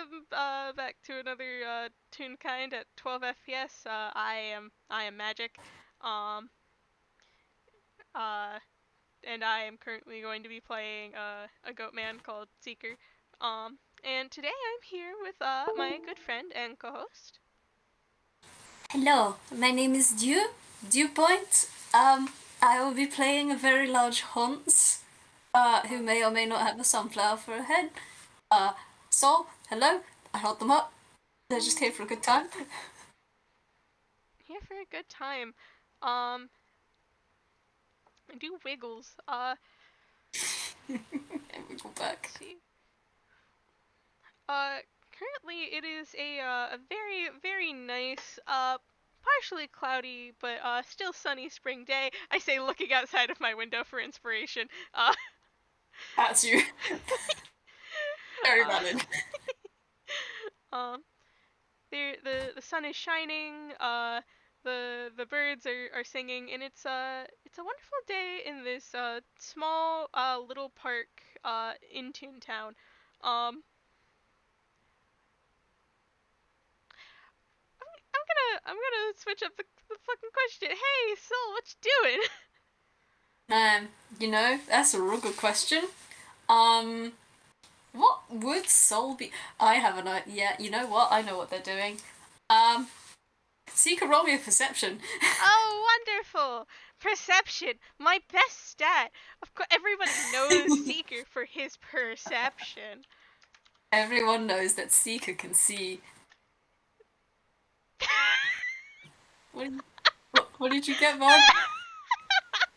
welcome back to another Toon Kind at 12 FPS. I am Magic, um, uh, and I am currently going to be playing a goat man called Seeker. And today I'm here with my good friend and co-host. Hello, my name is Dewpoint. I will be playing a very large Hans, who may or may not have a sunflower for a head. Uh, hello, I held them up. They're just here for a good time. Here for a good time. I do wiggles. And we go back. Let's see. Uh, Currently it is a very nice partially cloudy but still sunny spring day. I say looking outside of my window for inspiration. That's you. Very uh, valid. um, the sun is shining. The birds are singing, and it's a wonderful day in this small little park in Toontown. Um, I'm gonna switch up the fucking question. Hey, Soul, what you doing? Um, that's a real good question. Um, what would Soul be? I have an idea. Yeah, you know what? I know what they're doing. Um, Seeker, roll me a perception. Oh, wonderful! Perception, my best stat. Of course, everybody knows Seeker for his perception. Everyone knows that Seeker can see. What did you, what did you get, Bud?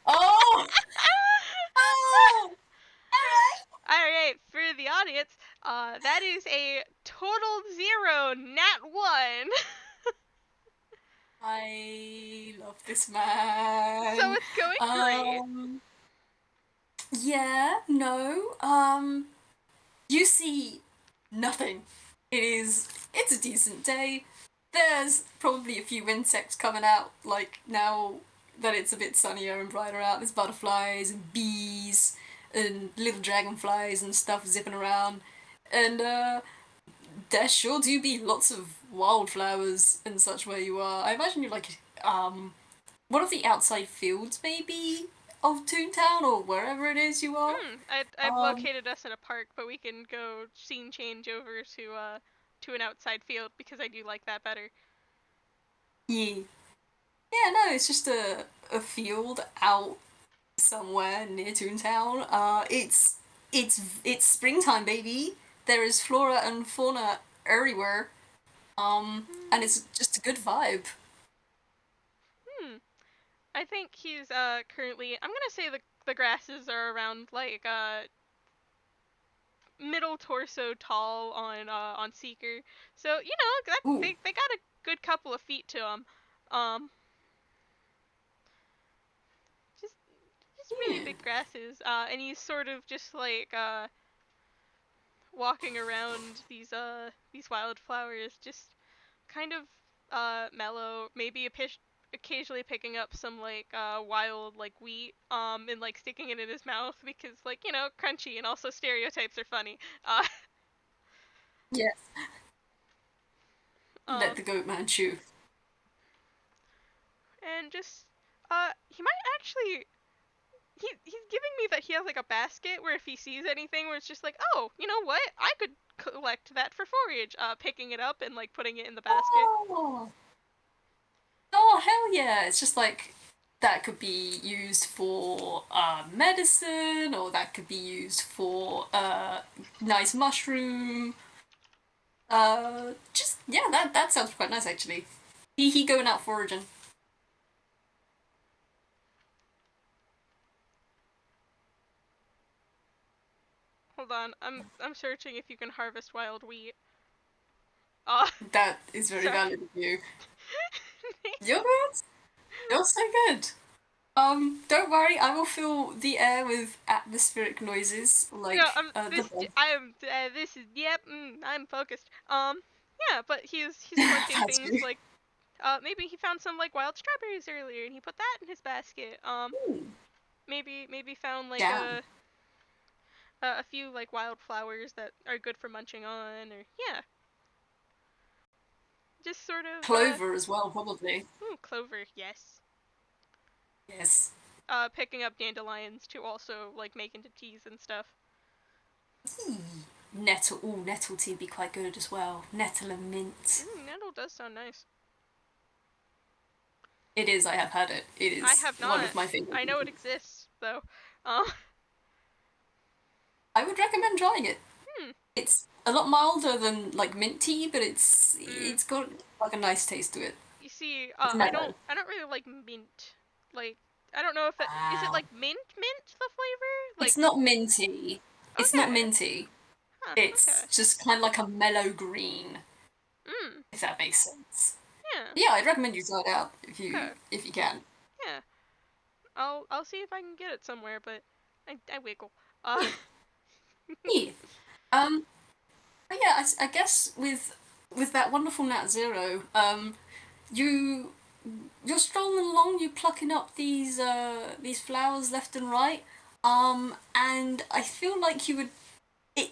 Oh! Oh! Alright, for the audience, that is a total zero, nat one. I love this So man. it's going great. Um, yeah, no. You see nothing. It's a decent day. There's probably a few insects coming out, like now that it's a bit sunnier and brighter out. There's butterflies and bees and little dragonflies and stuff zipping around. And there sure do be lots of wildflowers and such where you are. I imagine you're like one of the outside fields maybe of Toontown or wherever it is you are. I've Um located us in a park, but we can go scene change over to an outside field because I do like that better. yeah. Yeah, no, it's just a field out somewhere near Toontown. It's springtime, baby. There is flora and fauna everywhere. And Hmm. it's just a good vibe. Hmm. I think he's currently. I'm gonna say the grasses are around like middle torso tall on Seeker. So that Ooh, they got a good couple of feet to him. Um, just just really yeah. big grasses. And he's sort of just like walking around these wildflowers, just kind of mellow. Maybe occasionally picking up some like wild like wheat and like sticking it in his mouth because like crunchy and also stereotypes are funny. Uh, Yes. Let um the goat man chew. and just he might actually he's giving me that he has like a basket where if he sees anything where it's just like, oh, you know what, I could collect that for forage, picking it up and like putting it in the basket. Oh, oh hell yeah! It's just like that could be used for medicine, or that could be used for nice mushroom. Just yeah, that sounds quite nice actually. He going out foraging. Hold on, I'm searching if you can harvest wild wheat. uh That is very Sorry. valid of you. You're good. You're so good. Don't worry, I will fill the air with atmospheric noises No, like the bed. I am this is yep. I'm focused. Yeah, but he's collecting That's things you. like maybe he found some like wild strawberries earlier and he put that in his basket. Ooh, Maybe found like jam. a few like wildflowers that are good for munching on, or yeah. just sort of Clover as well, probably. clover, yes. Yes. Picking up dandelions to also like make into teas and stuff. Nettle. Ooh, nettle tea would be quite good as well. Nettle and mint. Nettle does sound nice. It is. I have had it. It I is have one not. of my favorite I know it things. exists though. Um, I would recommend trying it. hmm. It's a lot milder than like mint tea, but it's Mm. it's got like a nice taste to it. You see, It's I don't mellow. I don't really like mint. Like I don't know if it is it Wow. like mint the flavor? It's Like not minty. It's not okay. minty. Huh, It's okay. just kind of like a mellow green, Mm. if that makes sense. Yeah. Yeah, I'd recommend you try it out Okay. if you can. Yeah. I'll see if I can get it somewhere, but I wiggle. Uh Yeah. Yeah. Um. But yeah, I guess with that wonderful Nat Zero, you you're strolling along, you plucking up these flowers left and right, and I feel like you would it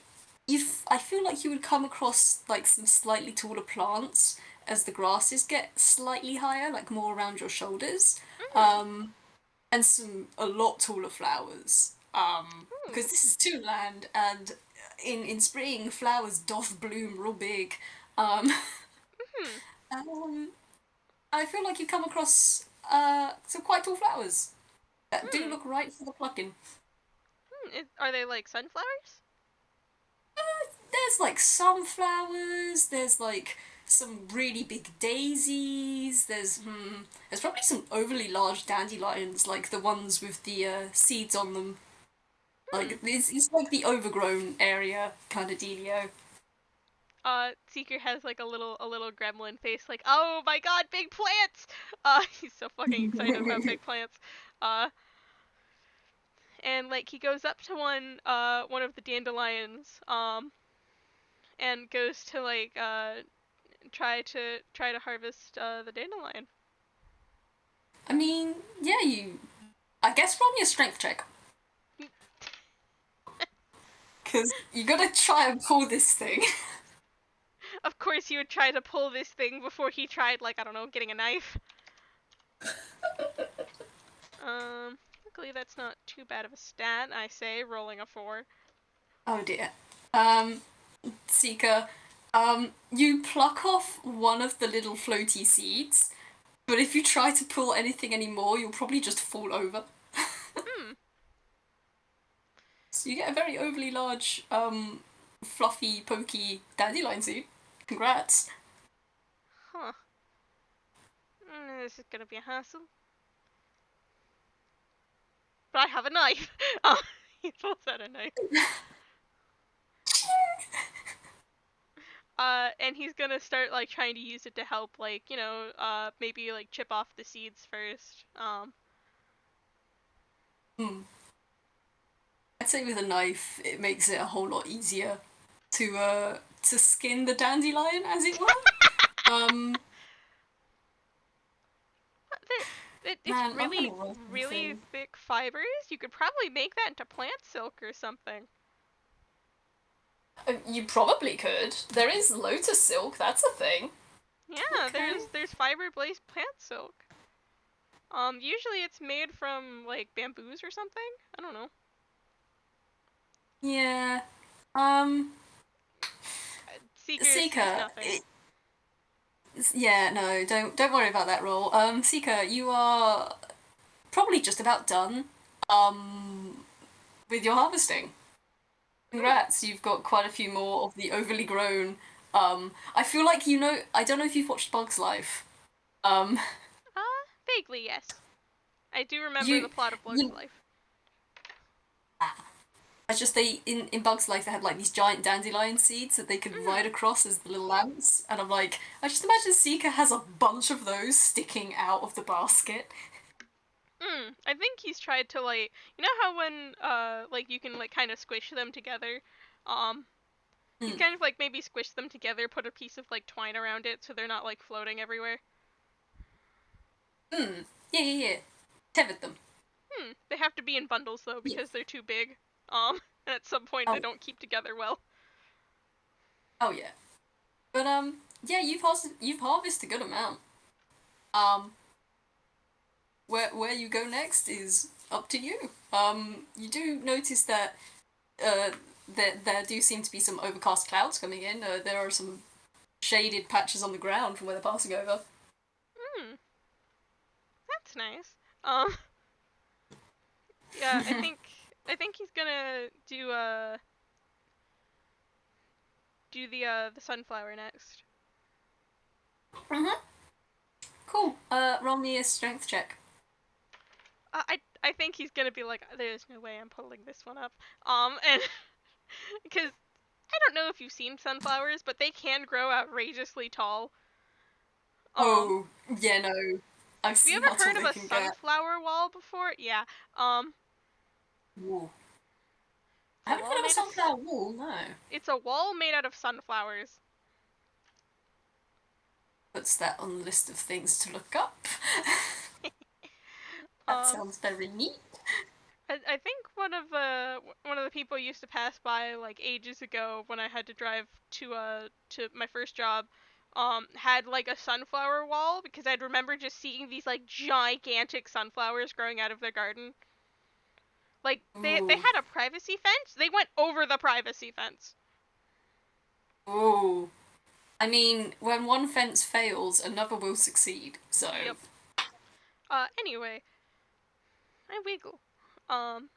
I feel like you would come across like some slightly taller plants as the grasses get slightly higher, like more around your shoulders, mm. um, and some a lot taller flowers. Because Ooh. this is Toonland, and in spring flowers doth bloom real big. Hmm. Um, I feel like you come across some quite tall flowers that do Hmm. look right for the plucking. Are they like sunflowers? There's like sunflowers. There's like some really big daisies. There's probably some overly large dandelions, like the ones with the seeds on them. Hmm. Like it's like the overgrown area kind of dealio. Seeker has like a little gremlin face, like, oh my god, big plants! He's so fucking excited about big plants. Uh, and like he goes up to one of the dandelions, and goes to like try to harvest the dandelion. I mean, yeah, you. I guess roll me a strength check because you gotta try and pull this thing. Of course, he would try to pull this thing before he tried, like, I don't know, getting a knife. Luckily that's not too bad of a stat. I say, rolling a 4. Oh dear. Um, Seeker, you pluck off one of the little floaty seeds, but if you try to pull anything anymore, you'll probably just fall over. Hmm. So you get a very overly large, fluffy, pokey dandelion seed. Congrats. Huh. This is gonna be a hassle. But I have a knife. He pulls out a knife. And he's gonna start like trying to use it to help, like, maybe like chip off the seeds first. Hmm. I'd say with a knife, it makes it a whole lot easier to skin the dandelion, as it were. Um, It's Man, I'm gonna really, roll really something. thick fibers. You could probably make that into plant silk or something. You probably could. There is lotus silk. That's a thing. Yeah, Okay. there's fiber-based plant silk. Usually it's made from like bamboos or something. I don't know. Yeah. Um, Seeker sees Seeker. nothing. Yeah, no, don't worry about that roll. Seeker, you are probably just about done. Um, with your harvesting. Hmm. Congrats, you've got quite a few more of the overly grown. I feel like you know. I don't know if you've watched Bugs Life. Um, Vaguely yes. I do remember you the plot of Bugs you. Life. It's just they in Bugs Life they had like these giant dandelion seeds that they could ride Hmm. across as the little lamps, and I'm like, I just imagine Seeker has a bunch of those sticking out of the basket. I think he's tried to like, how when like you can like kind of squish them together. Um, he's Hmm. kind of like maybe squish them together, put a piece of like twine around it so they're not like floating everywhere. Hmm. Yeah, yeah, yeah. Tethered them. They have to be in bundles though Yeah. because they're too big. And at some point they Oh, don't keep together well. oh yeah. But yeah, you've harvested a good amount. Um, where you go next is up to you. You do notice that uh, there do seem to be some overcast clouds coming in. There are some shaded patches on the ground from where they're passing over. Hmm, that's nice. Um, yeah, I think he's gonna do the sunflower next. Mm-hmm. Cool. Roll me a strength check. I think he's gonna be like, there's no way I'm pulling this one up. And because I don't know if you've seen sunflowers, but they can grow outrageously tall. Um, Oh, yeah, no. I've have you seen ever how tall heard of they a can get. sunflower wall before? Yeah. Um, Whoa. it's I a haven't wall heard of a made of sunflower wall, no. it's a wall made out of sunflowers. Puts that on the list of things to look up. That um, sounds very neat. I think one of the people used to pass by like ages ago when I had to drive to my first job, had like a sunflower wall because I'd remember just seeing these like gigantic sunflowers growing out of their garden. Like they Ooh. had a privacy fence. They went over the privacy fence. Ooh. I mean, when one fence fails, another will succeed. So, Yep. Anyway, I wiggle. Um,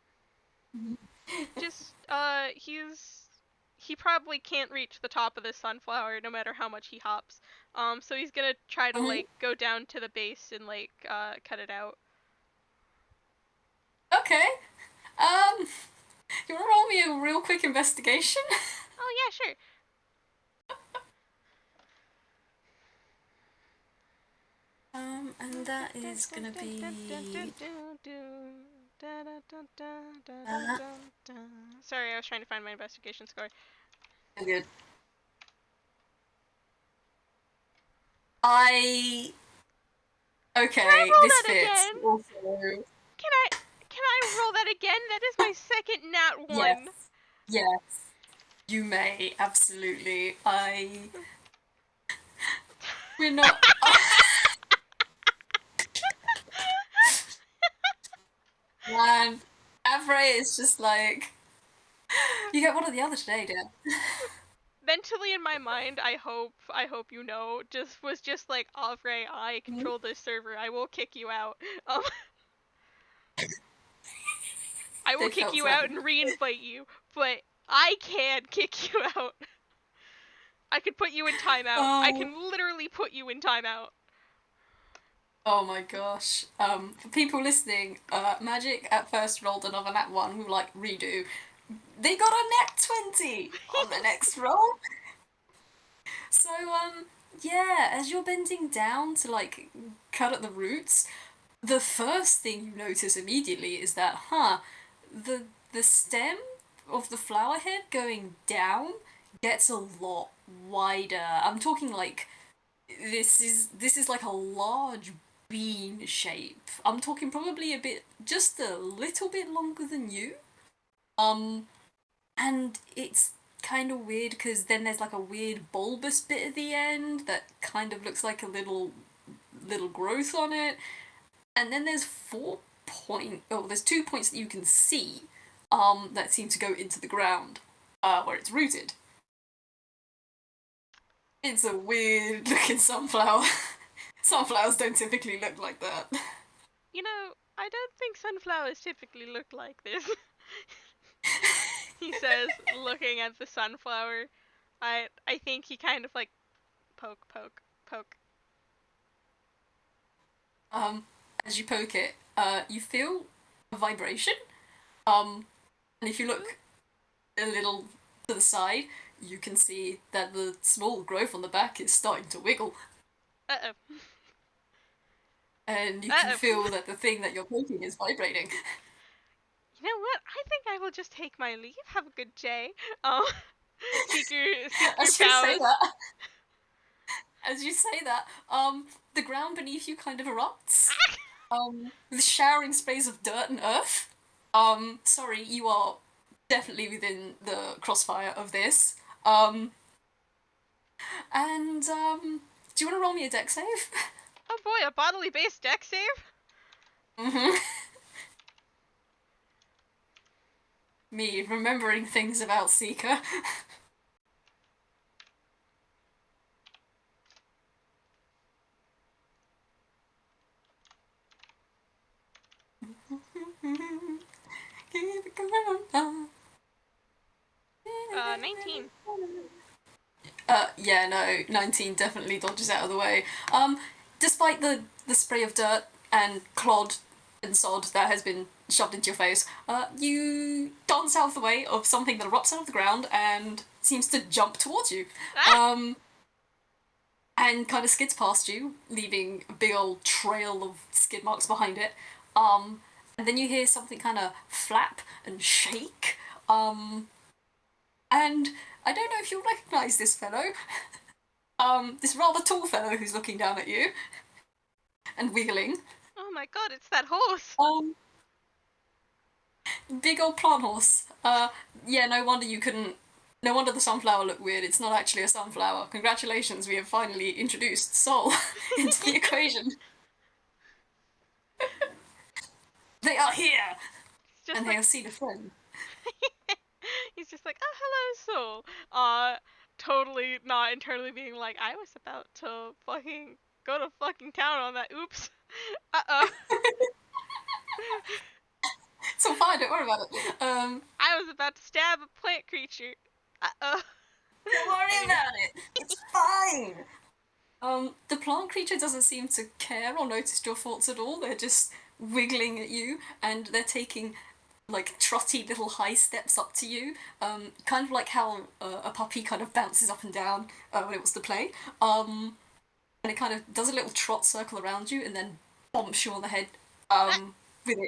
just he probably can't reach the top of this sunflower no matter how much he hops. So he's gonna try to mhm. like go down to the base and like cut it out. Okay. Um, you wanna roll me a real quick investigation? Oh yeah, sure. And that is gonna be. Uh, Sorry, I was trying to find my investigation score. good. I. Can I Okay, roll this that fits. again? Also, Can I can I roll that again? That is my second nat yes, one. yes, you may absolutely. I. We're not. Man, Avray is just like you get one or the other today, dear. Mentally in my mind, I hope you know, just was just like, Avray, I Mhm. control this server. I will kick you out. Um, I will They kick felt you out threatened. and re-invite you, but I can kick you out. I could put you in timeout. I Oh, can literally put you in timeout. oh my gosh. For people listening, Magic at first rolled another nat one. We were like redo. They got a net 20 on the next roll. So yeah, as you're bending down to like cut at the roots, the first thing you notice immediately is that, the the stem of the flower head going down gets a lot wider. I'm talking like this is like a large bean shape. I'm talking probably just a little bit longer than you. Um, and it's kind of weird because then there's like a weird bulbous bit at the end that kind of looks like a little growth on it, and then there's 2 points that you can see, that seem to go into the ground, where it's rooted. It's a weird looking sunflower. Sunflowers don't typically look like that. You know, I don't think sunflowers typically look like this. He says, looking at the sunflower. I think he kind of like poke, poke, poke. Um, as you poke it, you feel a vibration. Um, and if you Ooh. look a little to the side, you can see that the small growth on the back is starting to wiggle, Uh oh. and you can Uh oh. feel that the thing that you're poking is vibrating. You know what? I think I will just take my leave. Have a good day. Um, Seeker As you say bows. that, as you say that, the ground beneath you kind of erupts, with showering sprays of dirt and earth. Sorry, you are definitely within the crossfire of this. Um, And do you want to roll me a deck save? Oh boy, a bodily based deck save? Mm-hmm. Me remembering things about Seeker. Keep it going on. 19. Yeah, no, 19 definitely dodges out of the way. Despite the spray of dirt and clod and sod that has been shoved into your face, you dance out of the way of something that erupts out of the ground and seems to jump towards you. Ah! Um, and kind of skids past you, leaving a big old trail of skid marks behind it. And then you hear something kind of flap and shake. And I don't know if you'll recognise this fellow. This rather tall fellow who's looking down at you and wiggling. Oh my god, it's that horse! Um, Big old plant horse. Yeah, no wonder you couldn't. No wonder the sunflower looked weird. It's not actually a sunflower. Congratulations, we have finally introduced Soul into the equation. They are here, He's just and they like, have seen a friend. he's just like, oh, hello, soul. Totally not internally being like, I was about to fucking go to fucking town on that. Oops. Uh-oh. It's all fine. Don't worry about it. I was about to stab a plant creature. Uh-oh. Don't worry Anyway. about it. It's fine. The plant creature doesn't seem to care or notice your thoughts at all. They're just wiggling at you, and they're taking like trotty little high steps up to you, kind of like how a puppy kind of bounces up and down when it wants to play. And it kind of does a little trot circle around you, and then bumps you on the head with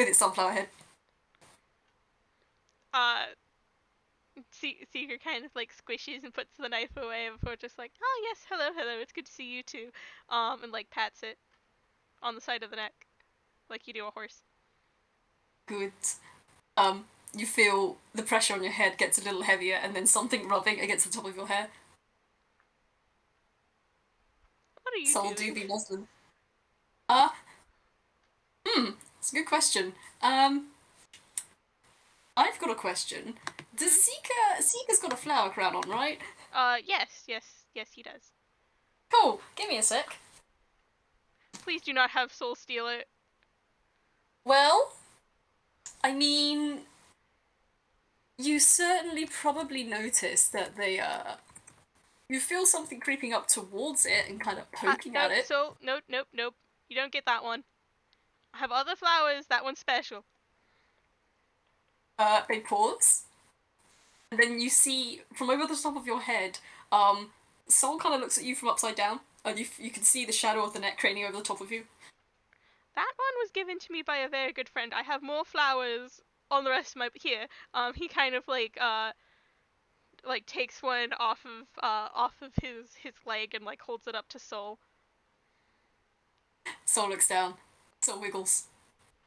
its sunflower head. uh, Seeker kind of like squishes and puts the knife away before just like, oh yes, hello, hello, it's good to see you too. And like pats it on the side of the neck, like you do a horse. Good. You feel the pressure on your head gets a little heavier, and then something rubbing against the top of your hair. What are you Soul do doing? be muslin. Uh, it's a good question. I've got a question. Does Hmm? Seeker's got a flower crown on, right? Yes, he does. Cool. Give me a sec. Please do not have Soul steal it. Well, I mean, you certainly probably notice that you feel something creeping up towards it and kind of poking No, at it. Soul, nope. You don't get that one. I have other flowers. That one's special. They pause, and then you see from over the top of your head, someone kind of looks at you from upside down, and you can see the shadow of the neck craning over the top of you. That one was given to me by a very good friend. I have more flowers on the rest of my here. He kind of like takes one off of his leg and like holds it up to Soul. Soul looks down. Soul wiggles.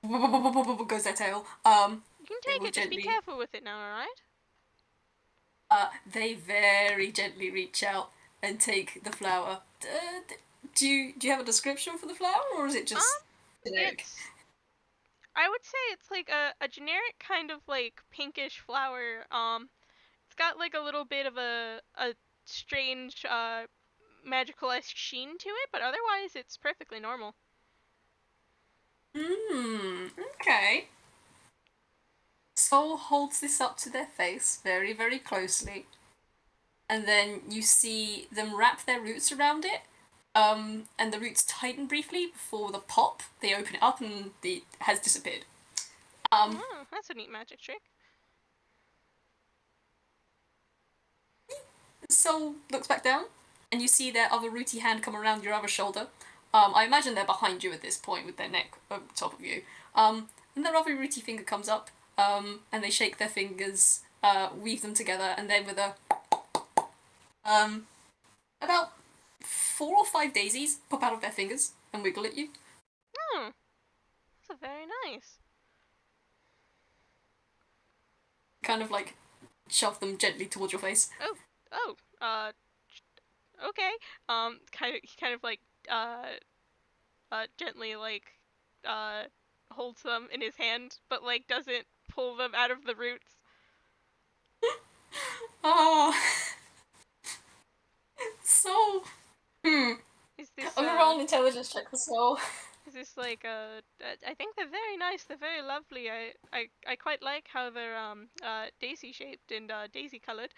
Goes their tail. You can They take will it. Just be gently. careful with it now, all right? They very gently reach out and take the flower. Do you have a description for the flower, or is it Um, just generic? it's I would say it's like a generic kind of like pinkish flower. It's got like a little bit of a strange magical-esque sheen to it, but otherwise it's perfectly normal. Okay. Soul holds this up to their face very, very closely, and then you see them wrap their roots around it. And the roots tighten briefly before the pop. They open it up and it has disappeared. Oh, that's a neat magic trick. Soul looks back down, and you see their other rooty hand come around your other shoulder. I imagine they're behind you at this point with their neck over top of you. And their other rooty finger comes up, and they shake their fingers, weave them together, and then with um, about 4 or 5 daisies pop out of their fingers and wiggle at you. Oh, that's a very nice. Kind of like shove them gently towards your face. Oh, oh, okay. He kind of like uh gently like uh holds them in his hand, but like doesn't pull them out of the roots. Oh, so. Is this I'm gonna roll an intelligence check for Soul. is this like I think they're very nice. They're very lovely. I quite like how they're daisy shaped and daisy colored.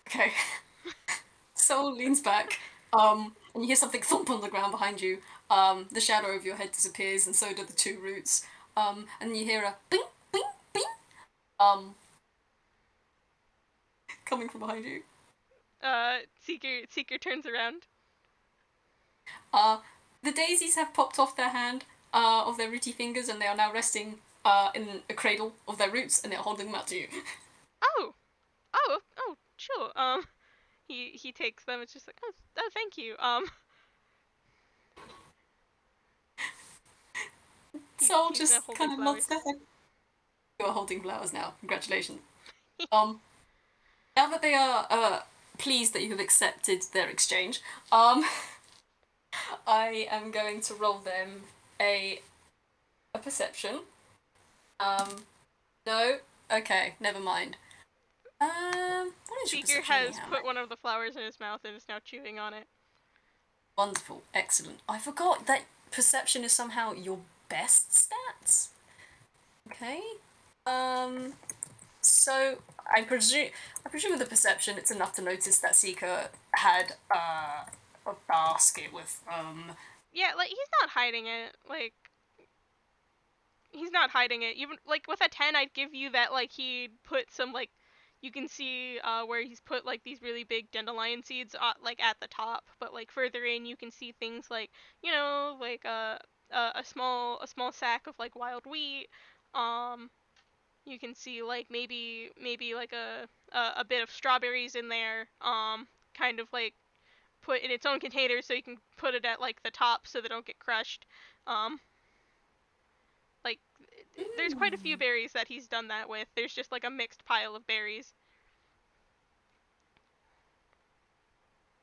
Okay. Soul leans back, and you hear something thump on the ground behind you. The shadow over your head disappears, and so do the two roots. And then you hear a bing, bing, bing, um, coming from behind you. Seeker turns around. Uh, the daisies have popped off their hand, of their rooty fingers, and they are now resting, in a cradle of their roots, and they're holding them out to you. Oh, oh, sure. He takes them. It's just like, oh, thank you. Soul He's now just holding kind of nods flowers. their head. You are holding flowers now. Congratulations. Um, Now that they are pleased that you have accepted their exchange, I am going to roll them a a perception. Um, no, okay, never mind. What is your Seeker perception has anyhow? put one of the flowers in his mouth and is now chewing on it. Wonderful, excellent. I forgot that perception is somehow your best stats. Okay. Um, so I presume with the perception, it's enough to notice that Seeker had a basket with Yeah, like he's not hiding it. Like he's not hiding it. Even like with a 10, I'd give you that like he put some like you can see where he's put like these really big dandelion seeds like at the top, but like further in you can see things like like a small sack of like wild wheat. Um, you can see like maybe like a bit of strawberries in there. Kind of like put in its own container so you can put it at like the top so they don't get crushed. Um, like there's quite a few berries that he's done that with. There's just like a mixed pile of berries.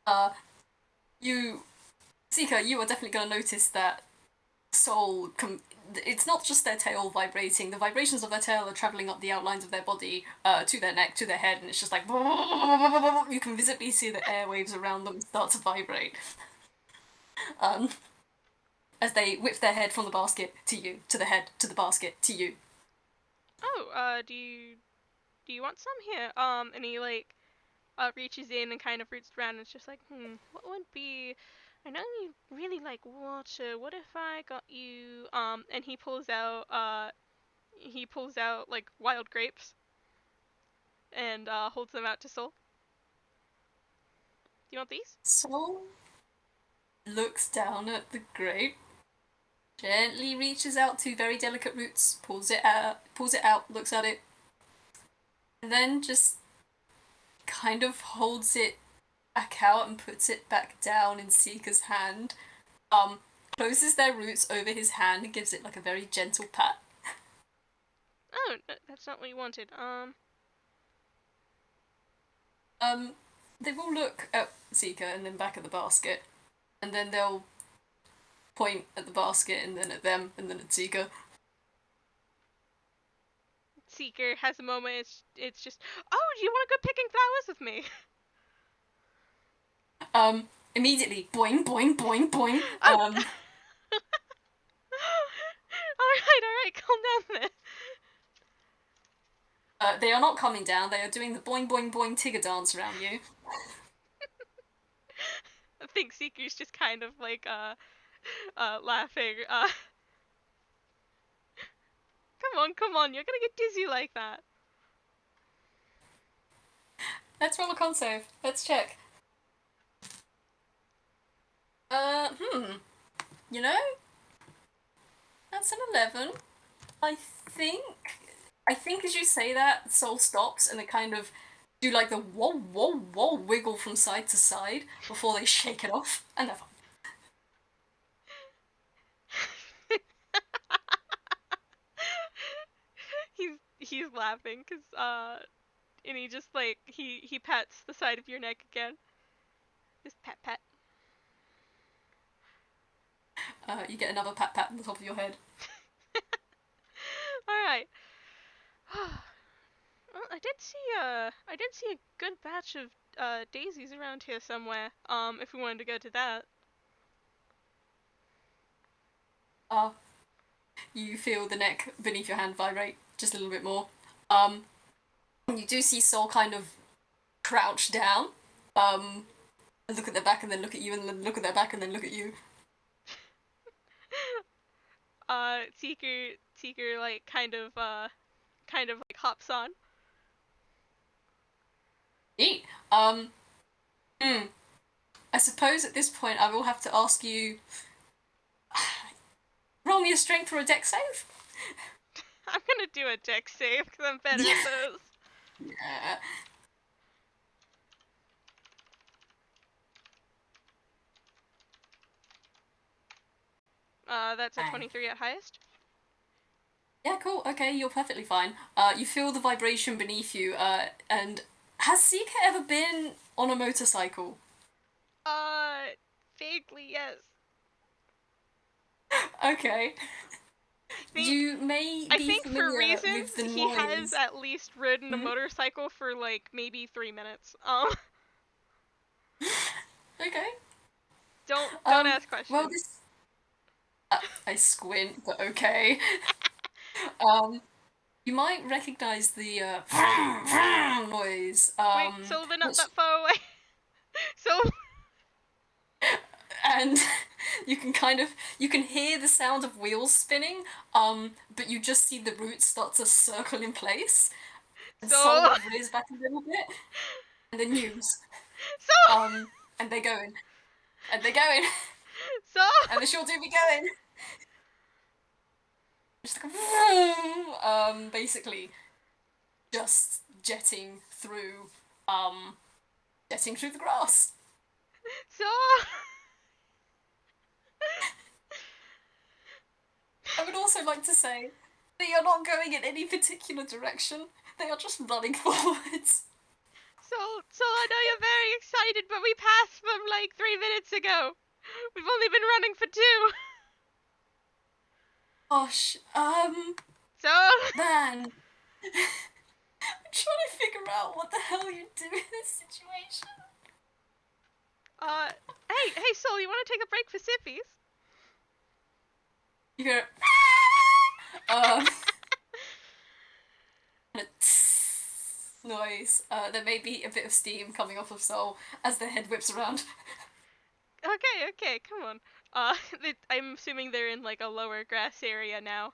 uh you Seeker, you are definitely gonna notice that it's not just their tail vibrating. The vibrations of their tail are traveling up the outlines of their body, to their neck, to their head, and it's just like you can visibly see the airwaves around them start to vibrate. Um, as they whip their head from the basket to you, to the head, to the basket, to you. Oh, do you want some here? And he like reaches in and kind of roots around and it's just like, what would be I know you really like water. What if I got you and he pulls out like wild grapes and holds them out to Soul. Do you want these? Soul looks down at the grape, gently reaches out two very delicate roots, pulls it out, looks at it, and then just kind of holds it back out and puts it back down in Seeker's hand. Um, Closes their roots over his hand and gives it like a very gentle pat. Oh, that's not what you wanted. Um, they will look at Seeker and then back at the basket, and then they'll point at the basket and then at them and then at Seeker. Seeker has a moment. It's just, oh, do you want to go picking flowers with me? Immediately, boing, boing, boing, boing. Oh, all right, calm down then. They are not coming down. They are doing the boing, boing, boing Tigger dance around you. I think Seeker's just kind of like laughing. Come on, you're gonna get dizzy like that. Let's roll a con save. Let's check. Hmm. You know, that's an 11. I think. I think as you say that, Soul stops and they kind of do like the whoa, whoa, whoa wiggle from side to side before they shake it off, and they're fine. He's laughing because And he just like he pats the side of your neck again. Just pat pat. You get another pat pat on the top of your head. All right. Well, I did see a good batch of daisies around here somewhere. If we wanted to go to that. Uh, you feel the neck beneath your hand vibrate just a little bit more. Um, you do see Soul kind of crouch down, and look at their back and then look at you and then look at their back and then look at you. Seeker like kind of like hops on. Neat. Hmm. I suppose at this point I will have to ask you, roll me a strength or a dex save. I'm gonna do a dex save because I'm better Yeah. at those. Yeah. That's a Bang. 23 at highest. Yeah, cool. Okay, you're perfectly fine. You feel the vibration beneath you, and has Seeker ever been on a motorcycle? Uh, Vaguely yes. Okay. I think You may I be think for familiar reasons with the he has noise. at least ridden a Hmm? motorcycle for like maybe 3 minutes. Okay. Don't Um, ask well, questions. this. I squint, but okay. Um, you might recognize the noise, Wait, so they're not which that far away. So and you can kind of you can hear the sound of wheels spinning, but you just see the roots start to circle in place, and Soul so like rears back a little bit, and then news, so um, and they're going, and they're going, so and they sure do be going. Just like vroom, basically just um, jetting through the grass. so I would also like to say they are not going in any particular direction. They are just running forwards. so I know you're very excited, but we passed them like 3 minutes ago. We've only been running for two. Gosh, So man, I'm trying to figure out what the hell you do in this situation. hey Soul, you want to take a break for sippies? You hear um, and a noise. There may be a bit of steam coming off of Soul as their head whips around. Okay, come on. I'm assuming they're in like a lower grass area now.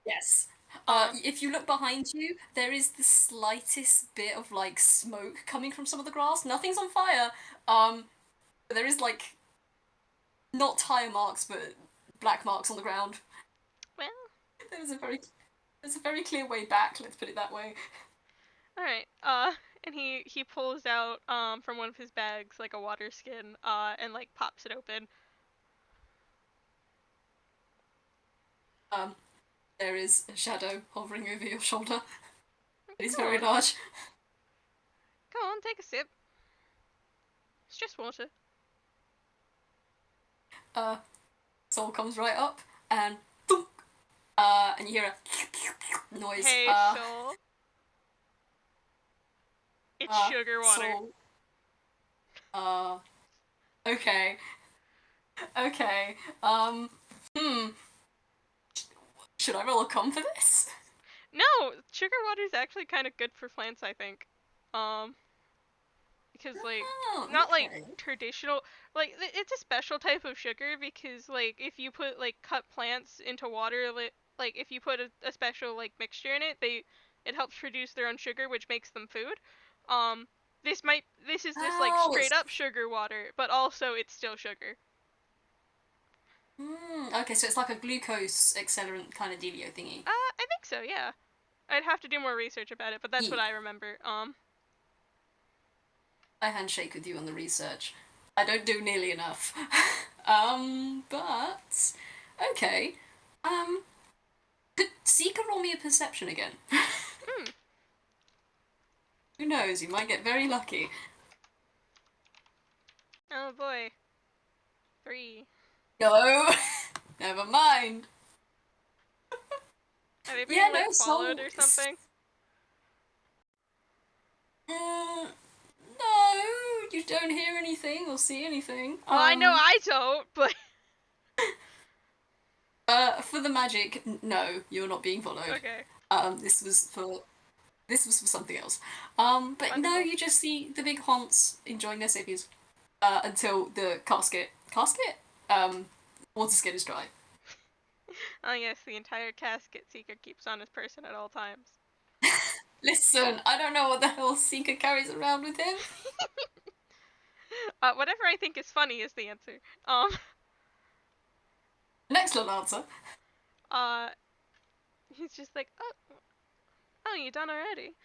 Yes. Um, If you look behind you, there is the slightest bit of like smoke coming from some of the grass. Nothing's on fire. But there is like not tire marks, but black marks on the ground. well, There's a very there's a very clear way back. Let's put it that way. all right. And he pulls out from one of his bags like a water skin and like pops it open. Um, there is a shadow hovering over your shoulder. It is Come very on, large. come on, take a sip. It's just water. Uh, Soul comes right up and thunk, and you hear a noise. Hey, Soul, it's sugar water. Soul. Uh, okay, okay. Hmm. Should I roll a con for this? No, sugar water is actually kind of good for plants, I think. Um, because like Oh, not like okay. traditional, like it's a special type of sugar because like if you put like cut plants into water, like if you put a special like mixture in it, it helps produce their own sugar, which makes them food. Um, this is just like Oh, straight it's up sugar water, but also it's still sugar. okay. So it's like a glucose accelerant kind of dealio thingy. I think so, yeah. I'd have to do more research about it, but that's what Yeah, I remember. I handshake with you on the research. I don't do nearly enough. But okay. Could Seeker roll me a perception again? Hmm. Who knows? You might get very lucky. Oh boy. 3. No, never mind. Are they Yeah, being no, like swallowed soul. or something? Mm, no, you don't hear anything or see anything. Well, I know I don't, but For the magic, no, you're not being followed. okay. This was for something else. But no, Wonderful. you just see the big haunts enjoying their saviors until the um water skin is dry. Oh yes, the entire casket Seeker keeps on his person at all times. Listen, I don't know what the hell Seeker carries around with him. Whatever I think is funny is the answer. Um, An excellent answer. uh, he's just like, oh, you done already?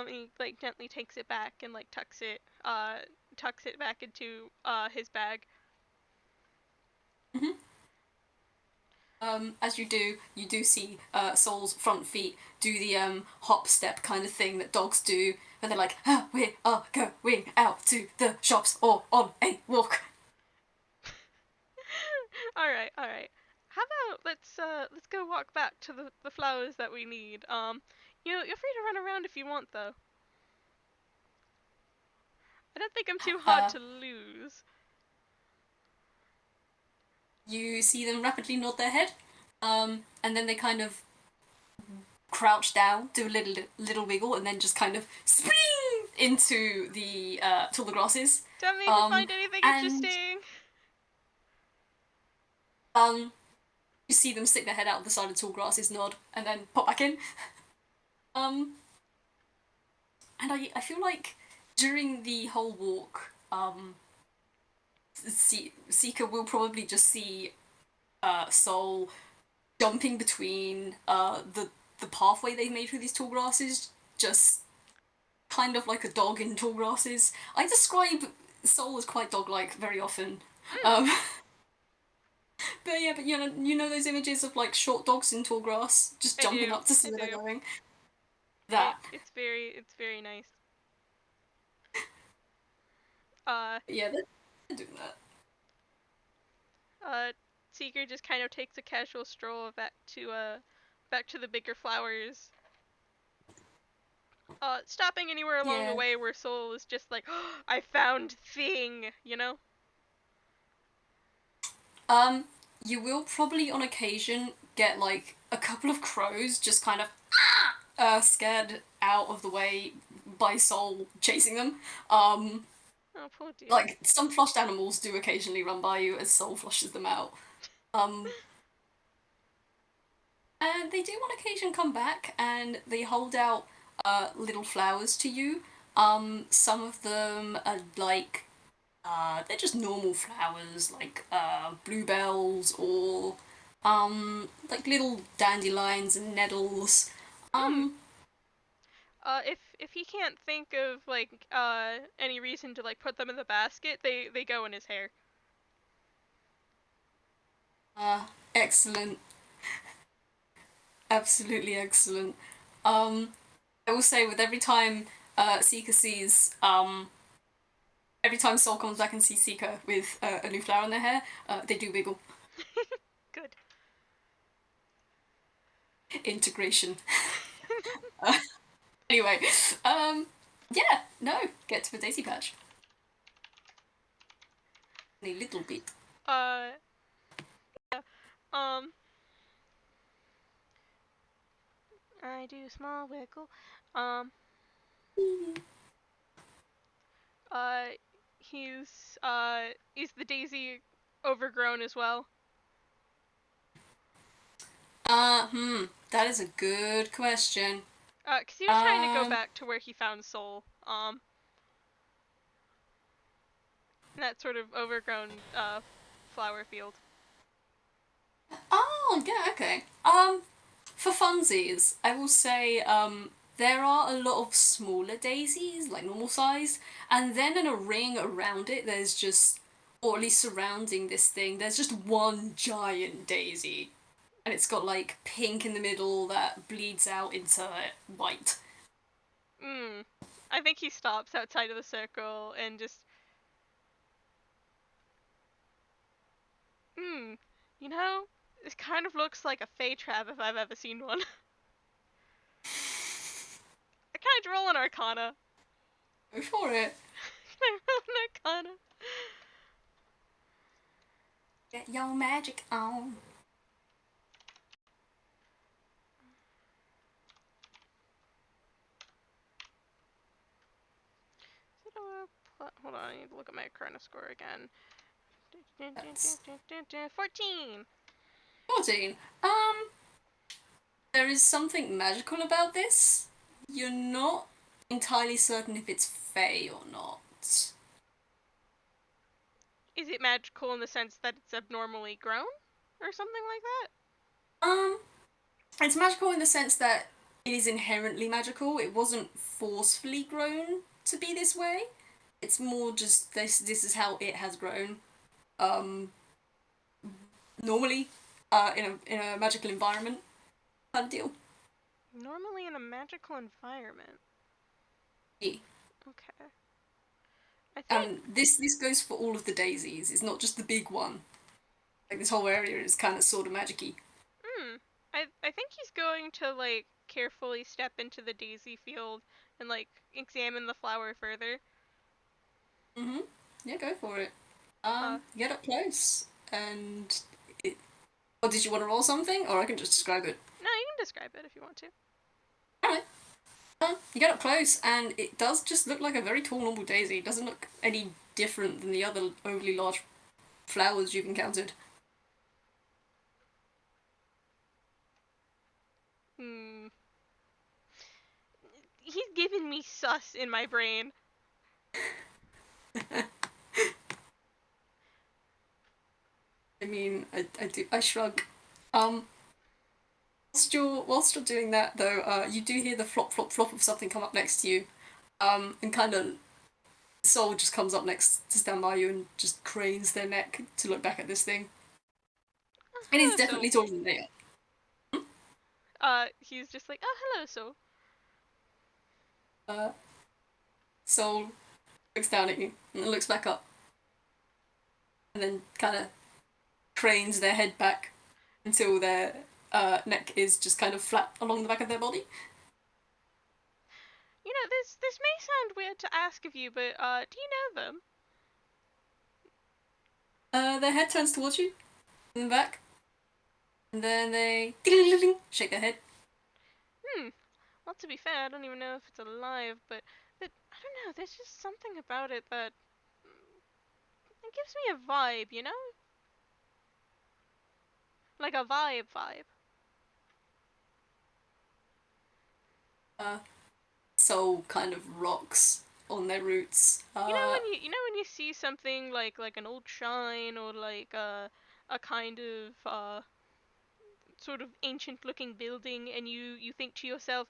He like gently takes it back and like tucks it back into his bag. Mm-hmm. As you do see Soul's front feet do the hop step kind of thing that dogs do, and they're like, oh, we are going out to the shops or on a walk. All right, all right. How about let's go walk back to the flowers that we need. You're free to run around if you want though. I don't think I'm too hard Uh, to lose. you see them rapidly nod their head, and then they kind of crouch down, do a little wiggle, and then just kind of spring into the tall grasses. Don't make me Um, find anything and interesting. um, you see them stick their head out of the side of tall grasses, nod, and then pop back in. Um, and I feel like during the whole walk, Seeker will probably just see Soul jumping between the pathway they've made through these tall grasses, just kind of like a dog in tall grasses. I describe Soul as quite dog-like very often. Mm, Um, but yeah, but you know those images of like short dogs in tall grass just I jumping do. up to see I where they're do. going. That. It's very nice. Uh, But yeah, they're doing that. uh, Seeker just kind of takes a casual stroll back to the bigger flowers. Stopping anywhere along the Yeah. way where Soul is just like, oh, I found thing, you know? Um, you will probably on occasion get like a couple of crows just kind of scared out of the way by Soul chasing them. Oh, poor dear. Like some flushed animals do occasionally run by you as Soul flushes them out. Um, and they do on occasion come back and they hold out little flowers to you. Some of them are like they're just normal flowers like bluebells or like little dandelions and nettles. Hmm. Um, If he can't think of like any reason to like put them in the basket, they go in his hair. Excellent, absolutely excellent. Um, I will say with every time Seeker sees every time Soul comes back and sees Seeker with a new flower in their hair, they do wiggle. Good. Integration. Anyway, um, yeah, no, get to the daisy patch. A little bit. uh, yeah. Um, I do small wiggle. Um, uh, is the daisy overgrown as well? That is a good question. 'Cause he was trying to go Um, back to where he found Soul. In that sort of overgrown flower field. oh, yeah, okay. For funsies, I will say, there are a lot of smaller daisies, like normal size, and then in a ring around it, there's just, or at least surrounding this thing, there's just one giant daisy. And it's got like pink in the middle that bleeds out into white. Mm. I think he stops outside of the circle and just, hmm, you know, this kind of looks like a Fey trap if I've ever seen one. Can I roll an Arcana? Go for it. Can I roll an Arcana? Get your magic on. Hold on, I need to look at my Arcana score again. That's 14. 14. There is something magical about this. You're not entirely certain if it's Fey or not. Is it magical in the sense that it's abnormally grown? Or something like that? Um, it's magical in the sense that it is inherently magical. It wasn't forcefully grown to be this way. It's more just this is how it has grown. Um, normally, in a magical environment kind of deal. Normally in a magical environment. Yeah. Okay. I think, And this goes for all of the daisies. It's not just the big one. Like this whole area is kind of sort of magicy. hmm. I think he's going to, like, carefully step into the daisy field and, like, examine the flower further. Mhm. Yeah, go for it. Uh, Get up close and. It... Or did you want to roll something, or I can just describe it? no, you can describe it if you want to. All right. You get up close, and it does just look like a very tall normal daisy. It doesn't look any different than the other overly large flowers you've encountered. Hmm. He's giving me sus in my brain. I mean, I shrug. Um, whilst you're doing that though, you do hear the flop flop flop of something come up next to you, and kind of Soul just comes up next to stand by you and just cranes their neck to look back at this thing. Oh, And it's hello, definitely Soul. taller than they He's just like, oh, hello, Soul. are. Soul looks down at you and then looks back up, and then kind of cranes their head back until their neck is just kind of flat along the back of their body. You know, this may sound weird to ask of you, but, do you know them? Their head turns towards you, and then back, and then they shake their head. Hmm. Well, to be fair, I don't even know if it's alive, but I don't know. There's just something about it that it gives me a vibe, you know, like a vibe. Uh, Soul kind of rocks on their roots. When you see something like an old shrine or like a kind of sort of ancient looking building, and you think to yourself,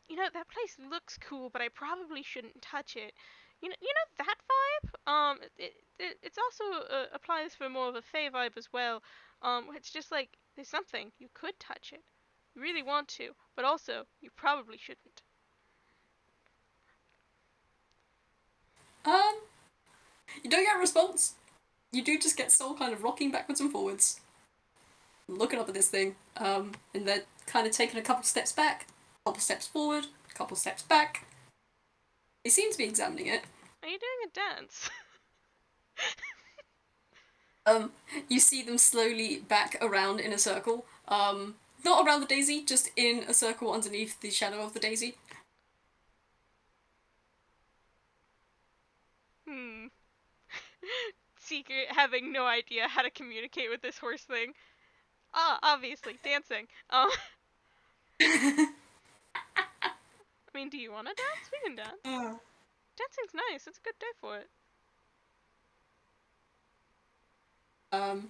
you know, that place looks cool, but I probably shouldn't touch it. You know that vibe. It's also applies for more of a Fey vibe as well. It's just like there's something you could touch it, you really want to, but also you probably shouldn't. Um, you don't get a response. You do just get Soul kind of rocking backwards and forwards, looking up at this thing, and they're kind of taking a couple steps back, a couple steps forward, a couple steps back. They seem to be examining it. Are you doing a dance? Um, you see them slowly back around in a circle. Not around the daisy, just in a circle underneath the shadow of the daisy. Hmm. Secret having no idea how to communicate with this horse thing. Ah, obviously dancing. I mean, do you want to dance? We can dance. Dancing's nice. It's a good day for it. um,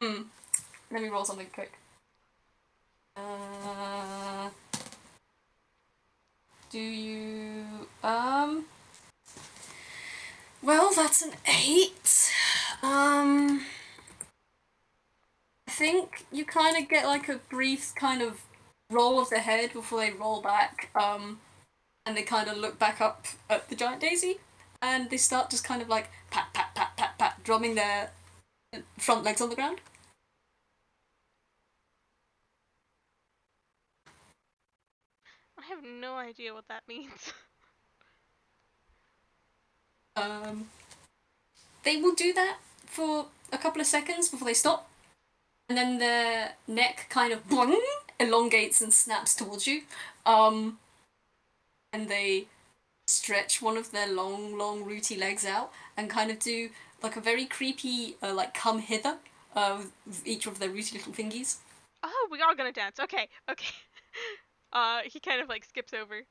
hmm. Let me roll something quick. Uh, do you Well, that's an 8. I think you kind of get like a brief kind of roll of the head before they roll back, and they kind of look back up at the giant daisy, and they start just kind of like pat pat pat pat pat, drumming their front legs on the ground. I have no idea what that means. Um, they will do that for a couple of seconds before they stop, and then their neck kind of boing, elongates and snaps towards you, um, and they stretch one of their long, long, rooty legs out and kind of do like a very creepy, like come hither, with each of their rooty little fingies. Oh, we are gonna dance. Okay, okay. He kind of like skips over,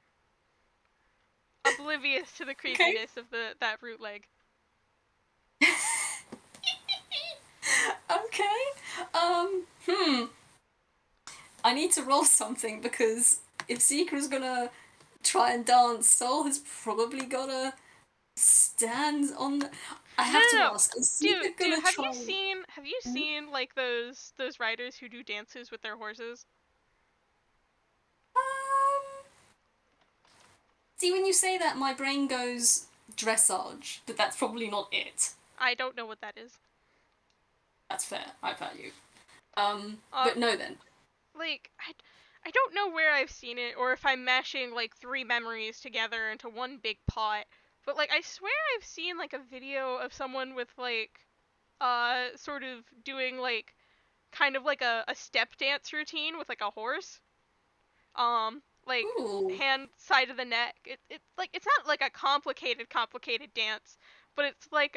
oblivious to the Okay. creepiness of the that root leg. Okay. Hmm. I need to roll something because if Seeker's gonna try and dance, Soul has probably gotta stand on the... I No, have no, to no. ask, is Seeker Dude, gonna have you try... seen like those riders who do dances with their horses? See, when you say that, my brain goes dressage, but that's probably not it. I don't know what that is. That's fair. I value. Uh, But no then. like I don't know where I've seen it or if I'm mashing like three memories together into one big pot. But like I swear I've seen like a video of someone with like sort of doing like kind of like a step dance routine with like a horse. Like Ooh. hand side of the neck. It's like it's not like a complicated dance, but it's like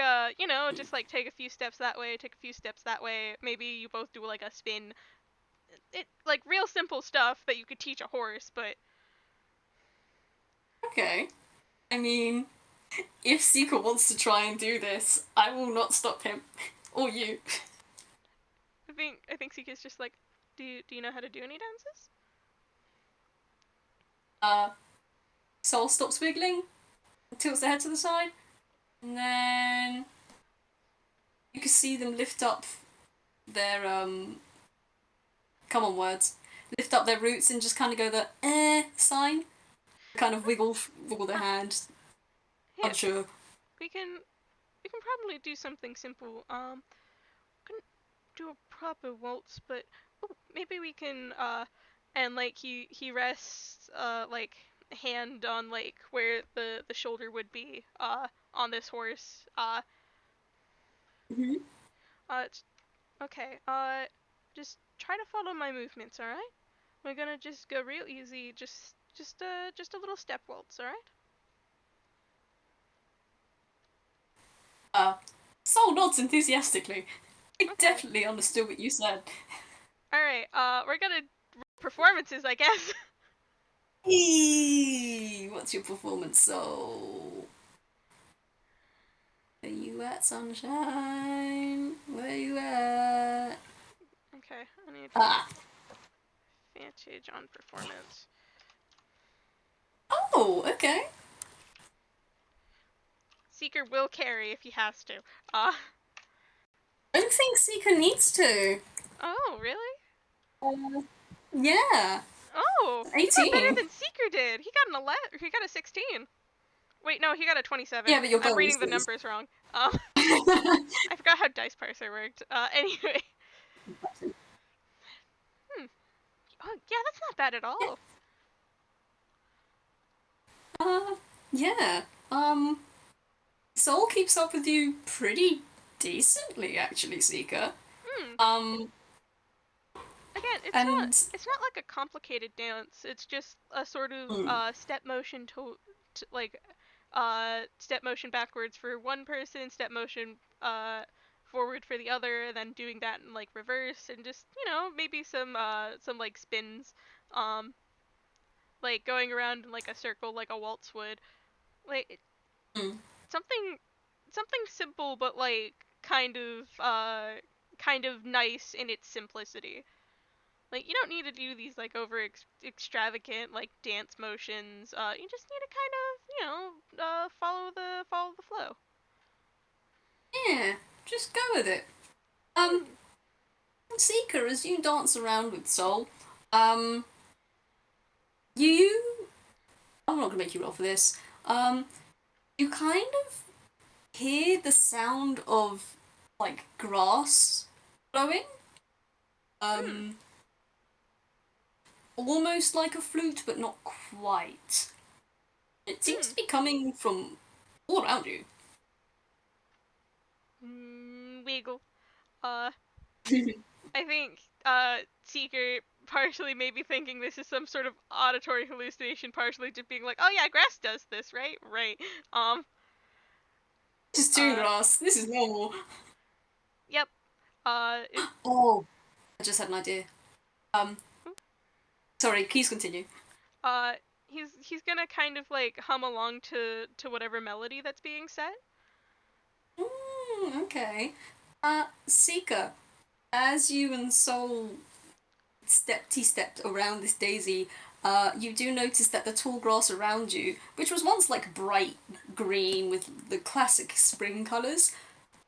just like take a few steps that way, take a few steps that way. Maybe you both do like a spin. It like real simple stuff that you could teach a horse, but Okay. I mean, if Seeker wants to try and do this, I will not stop him. Or you. I think Sika's just like, do you know how to do any dances? Uh, Soul stops wiggling, tilts their head to the side, and then you can see them lift up their come on words. Lift up their roots and just kind of go the sign. Kind of wiggle their hand. Here, Unsure. we can we can probably do something simple. We can do a proper waltz, but maybe we can and like he rests like hand on like where the shoulder would be on this horse. Mm-hmm. It's okay. Just try to follow my movements, all right? We're gonna just go real easy. Just a little step waltz, all right? Uh, Soul nods enthusiastically. I Okay. definitely understood what you said. All right. We're gonna performances, I guess. Eee, what's your performance, Soul? Where you at, sunshine? Where you at? Okay. I need Ah. advantage on performance. Oh, okay. Seeker will carry if he has to. Uh. I don't think Seeker needs to. Oh, really? Uh, yeah. Oh, you got better 18. than Seeker did. He got an 11. He got a 16. Wait, no, he got a 27. Yeah, but your I'm reading the bonuses. numbers wrong. I forgot how dice parser worked. Anyway. Hmm. Oh, yeah, that's not bad at all. uh, yeah. Soul keeps up with you pretty decently, actually, Seeker. Hmm. Um, Again, and it's not like a complicated dance. It's just a sort of mm, step motion to like step motion backwards for one person, step motion forward for the other, then doing that in like reverse and just, maybe some like spins um like going around in like a circle like a waltz would. Like mm, something something simple but like kind of nice in its simplicity. Like you don't need to do these like over extravagant like dance motions. You just need to kind of follow the flow. yeah, just go with it. Um, Hmm. Seeker, as you dance around with Soul, um, you I'm not gonna make you roll for this. You kind of hear the sound of like grass blowing. Hmm. Um, Almost like a flute, but not quite. It seems Hmm. to be coming from all around you. Weagle. Uh, I think Seeker partially maybe thinking this is some sort of auditory hallucination, partially just being like, oh yeah, grass does this, right? Right. Um. This is toon Uh. grass. This is normal. Yep. It. Oh, I just had an idea. Um, Sorry, please continue. Uh. He's gonna kind of like hum along to whatever melody that's being set. Okay. Seeker, as you and Soul stepped around this daisy, you do notice that the tall grass around you, which was once like bright green with the classic spring colours,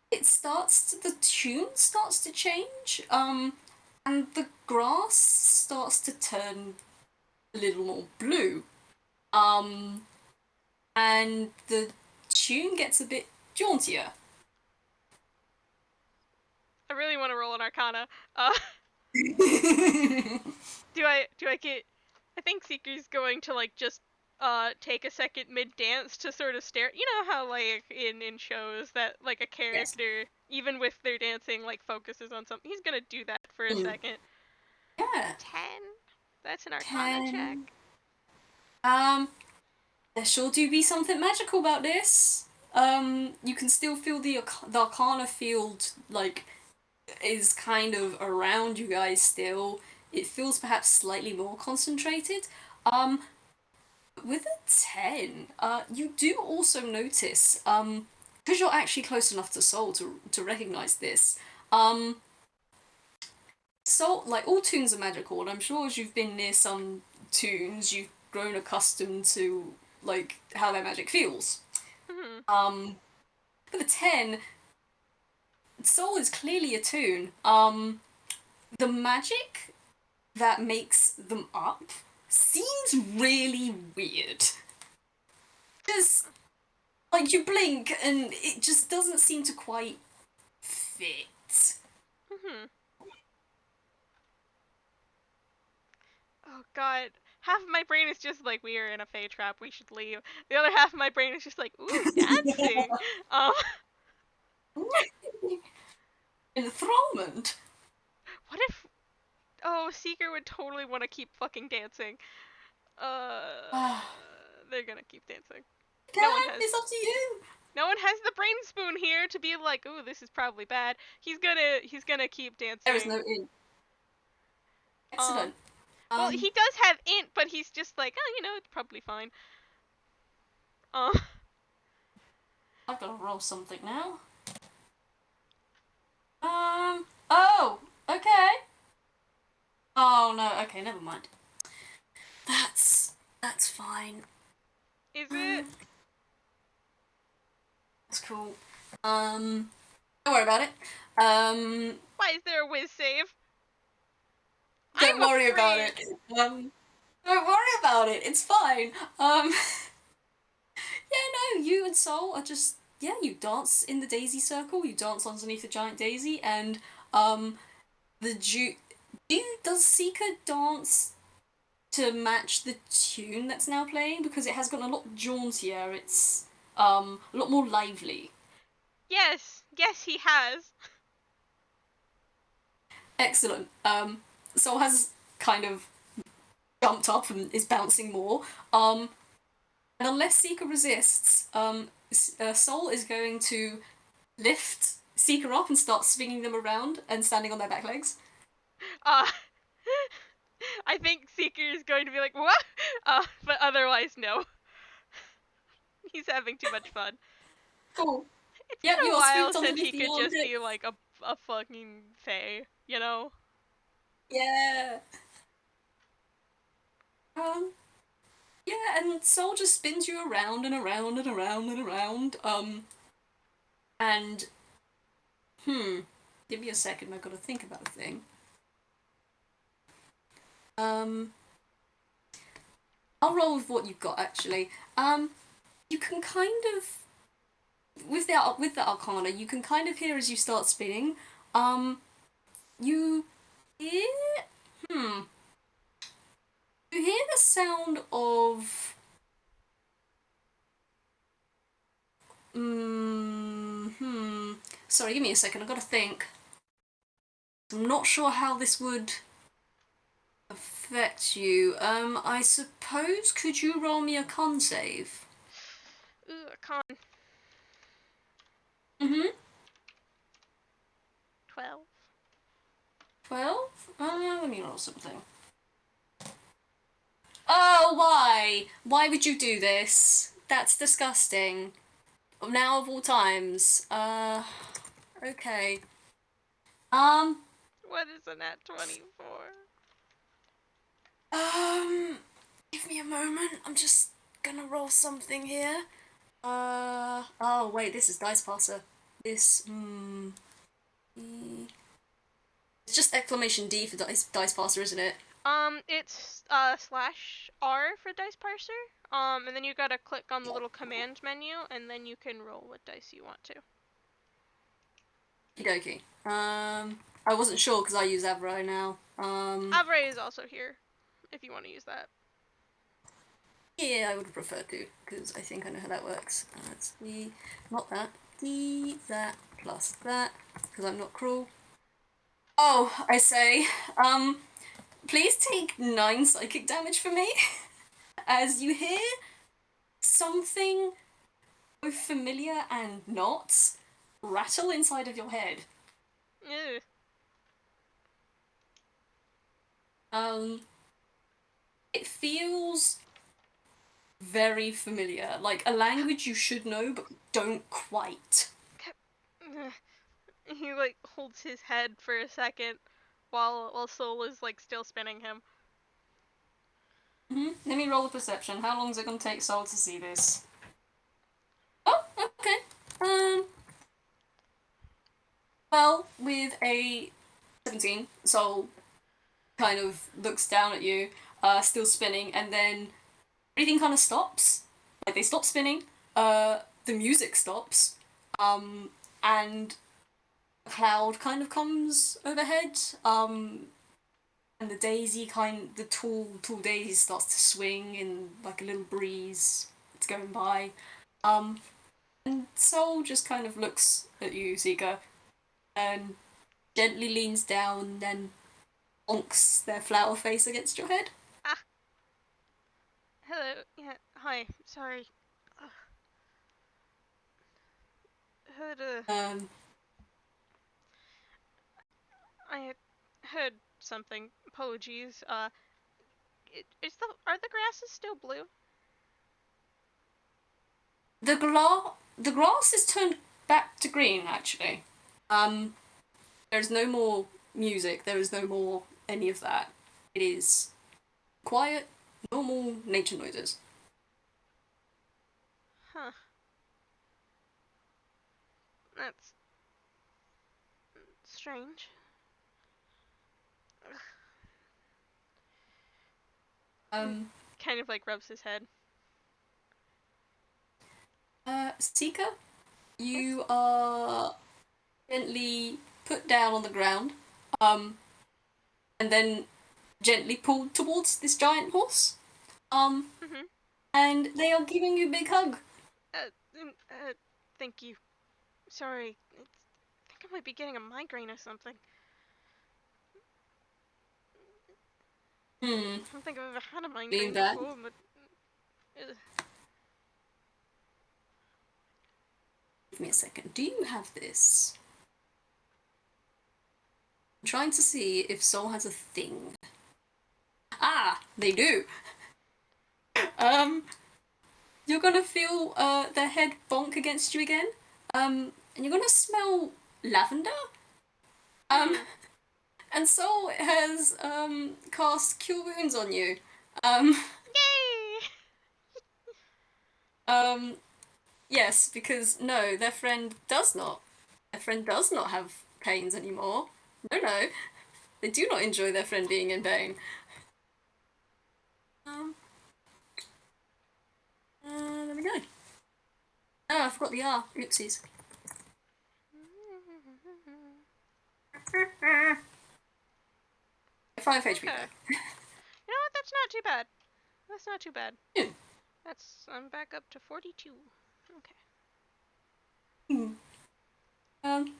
the tune starts to change, and the grass starts to turn a little more blue, um, and the tune gets a bit jauntier. I really want to roll an Arcana. Uh. Do I get? I think Seeker's going to like just take a second mid dance to sort of stare. You know how like in shows that like a Yes. character even with their dancing like focuses on something. He's gonna do that for a Mm. second. Yeah. 10. That's an Arcana check. 10. There sure do be something magical about this. You can still feel the Arcana field, like, is kind of around you guys still. It feels perhaps slightly more concentrated. Um, with a 10, you do also notice, because you're actually close enough to Soul to recognize this, um, Soul, like, all tunes are magical, and I'm sure as you've been near some tunes, you've grown accustomed to, like, how their magic feels. Hmm. Um, with a 10, Soul is clearly a tune. The magic that makes them up seems really weird. Just like you blink and it just doesn't seem to quite fit. Hmm. Oh god. Half of my brain is just like we are in a Fey trap. We should leave. The other half of my brain is just like ooh dancing. Um. Enthrallment. What if? Oh, Seeker would totally want to keep fucking dancing. Uh, Ah, they're gonna keep dancing. can, No one has it's up to you. no one has the brain spoon here to be like, ooh, this is probably bad. He's gonna keep There is dancing. no in. Um, Excellent. well, Um, he does have int, but he's just like, oh, it's probably fine. Um, I've got to roll something now. Oh, okay. Oh no. Okay, never mind. That's fine. is it? Um, that's cool. Don't worry about it. Um, Why is there a whiz save? don't I'm worry about afraid. it. Don't worry about it. It's fine. Yeah, no, you and Soul are just yeah. You dance in the daisy circle. You dance underneath the giant daisy, and um, the Ju. Does Seeker dance to match the tune that's now playing because it has gotten a lot jauntier. It's a lot more lively. Yes, yes, he has. Excellent. Soul has kind of jumped up and is bouncing more. And unless Seeker resists, Soul is going to lift Seeker up and start swinging them around and standing on their back legs. Uh, I think Seeker is going to be like, what? But otherwise, no. He's having too much fun. Cool. It's Yep, been you a are while spooked since underneath he the could just armpit. be like a fucking fae, you know? Yeah. Um, yeah, and Soul just spins you around and around and around and around. And give me a second. I've got to think about a thing. Um, I'll roll with what you've got actually. You can kind of with the Arcana, you can kind of hear as you start spinning. Um, you hear hmm. You hear the sound of hmm. Sorry, give me a second. I've got to think. I'm not sure how this would affect you. I suppose could you roll me a con save? Ooh, a con Mm-hmm. 12. 12? Let me roll something. Oh, why? Why would you do this? That's disgusting. Now of all times. Okay. Um, What is a nat 24? um, give me a moment. I'm just gonna roll something here. Oh wait, this is Dice Passer. This, it's just exclamation D for Dice Passer, isn't it? It's slash R for dice parser. And then you gotta click on the little command menu, and then you can roll what dice you want to. Okie I wasn't sure because I use Avro now. Avray is also here, if you want to use that. Yeah, I would prefer to because I think I know how that works. It's the not that that plus that because I'm not cruel. Oh, I say, please take 9 psychic damage for me as you hear something both familiar and not rattle inside of your head. Ew. Um, it feels very familiar, like a language you should know but don't quite. He like holds his head for a second while Soul is like still spinning him. Let me roll a perception. How long is it going to take Soul to see this? Oh, okay. Well, with a 17, Soul kind of looks down at you, still spinning, and then everything kind of stops. Like they stop spinning, the music stops, and a cloud kind of comes overhead, and the tall daisy starts to swing in like a little breeze that's going by. And Soul just kind of looks at you, Zika, and gently leans down, then bonks their flower face against your head. Ah, hello. Yeah, hi. Sorry. Ugh. Heard Um, I had heard something. Apologies. Are the grasses still blue? the grass is turned back to green, actually. Um, there's no more music. There is no more any of that. It is quiet, normal nature noises. Huh. That's strange. Ugh. Um, Kind of like rubs his head. Seeker, Yes. you are gently put down on the ground, um, and then gently pulled towards this giant horse. Um, Mhm. and they are giving you a big hug. Thank you. Sorry. I think I might be getting a migraine or something. Hmm, I don't think I've ever had a believe migraine that. before, but ugh. Give me a second. Do you have this? I'm trying to see if Soul has a thing. Ah, they do. Um, you're gonna feel their head bonk against you again. And you're gonna smell lavender. Um, Hmm. and Soul has cast Cure Wounds on you. Um, Yay! um, yes, because no, their friend does not. Their friend does not have pains anymore. No, no, they do not enjoy their friend being in pain. Um, slightly are. Oopsies. 5 HP Okay. though. You know what? That's not too bad. That's not too bad. Yeah. I'm back up to 42. Okay. Hmm. Um,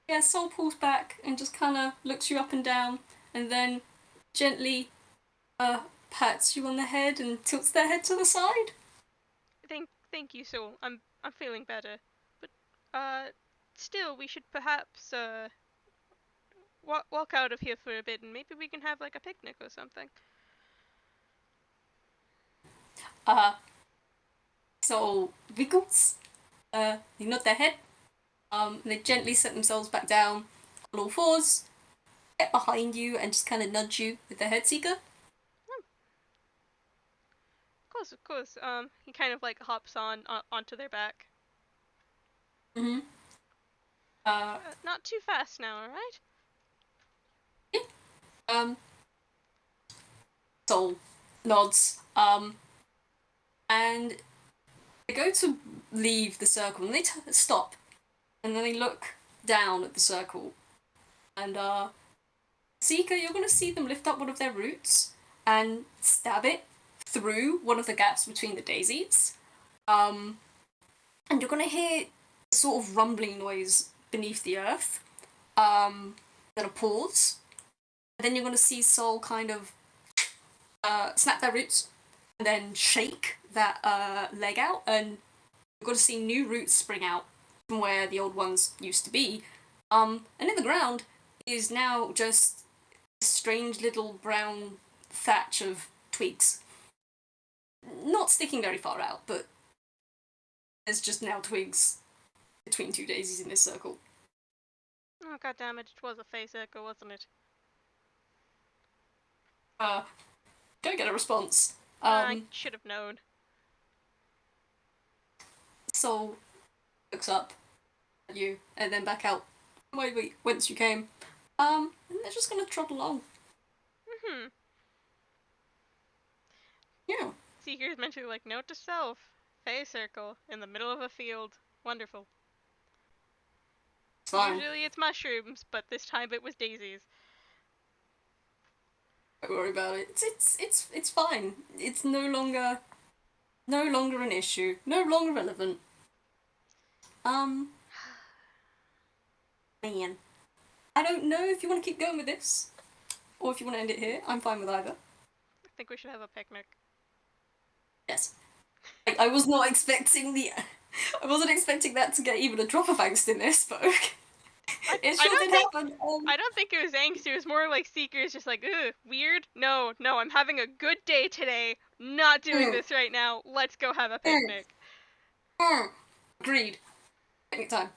yeah, Soul pulls back and just kind of looks you up and down, and then gently pats you on the head and tilts their head to the side. Thank you, Soul. I'm feeling better. But still we should perhaps walk out of here for a bit and maybe we can have like a picnic or something. Uh, Soul wiggles. They nod their head. They gently set themselves back down on all fours, get behind you, and just kind of nudge you with their head seeker. Of course. He kind of like hops onto their back. Mm-hmm. Uh, Not too fast now, alright? yeah. Soul nods. And they go to leave the circle, and they stop, and then they look down at the circle, and Seeker, you're going to see them lift up one of their roots and stab it through one of the gaps between the daisies. And you're going to hear a sort of rumbling noise beneath the earth. Then a pause. And then you're going to see Soul kind of snap their roots and then shake that leg out, and you're going to see new roots spring out from where the old ones used to be. And in the ground is now just a strange little brown thatch of twigs. Not sticking very far out, but there's just now twigs between two daisies in this circle. Oh god damn it, it was a face echo, wasn't it? Uh, don't get a response. I should have known. Soul looks up at you and then back out whence you came. And they're just gonna trot along. Mm-hmm. Yeah. Seeker's mentioning like note to self. Face circle in the middle of a field. Wonderful. It's fine. Usually it's mushrooms, but this time it was daisies. Don't worry about it. It's fine. It's no longer an issue. No longer relevant. Um Man. I don't know if you want to keep going with this. Or if you want to end it here. I'm fine with either. I think we should have a picnic. Yes. I was not expecting I wasn't expecting that to get even a drop of angst in this, but okay. It sure did happen. I don't think it was angst. It was more like Seeker's just like, ugh, weird. No, I'm having a good day today. Not doing this right now. Let's go have a picnic. Agreed. Picnic time.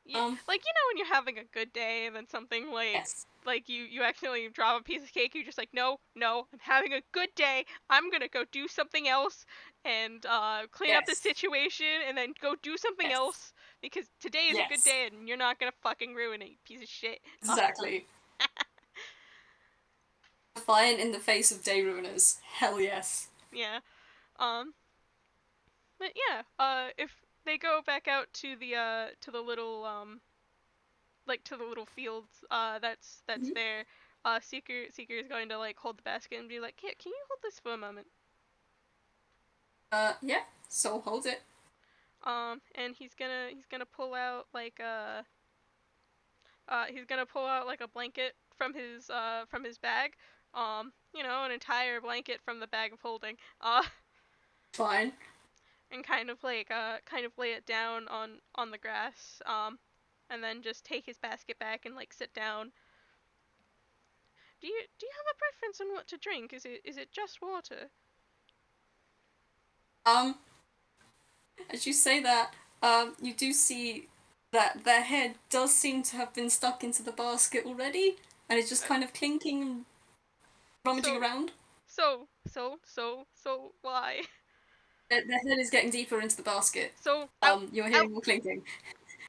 Yeah, like when you're having a good day and then something Yes. like you accidentally drop a piece of cake, you're just like, no, I'm having a good day. I'm gonna go do something else and clean up the Yes. situation and then go do something Yes. else because today is a good Yes. day and you're not gonna fucking ruin it, you piece of shit. Exactly. Defiant in the face of day ruiners. Hell yes. Yeah. Um. But yeah. If they go back out to the little like to the little fields that's Mhm. there, Seeker is going to like hold the basket and be like, can you hold this for a moment? Yeah. Soul holds it. And he's gonna pull out like a blanket from his bag. An entire blanket from the bag of holding. Fine. And kind of lay it down on the grass. And then just take his basket back and like sit down. Do you have a preference on what to drink? Is it just water? Um, as you say that, you do see that their head does seem to have been stuck into the basket already, and it's just kind of clinking and rummaging So around. so why? Their head is getting deeper into the basket. So out You're out hearing more clinking.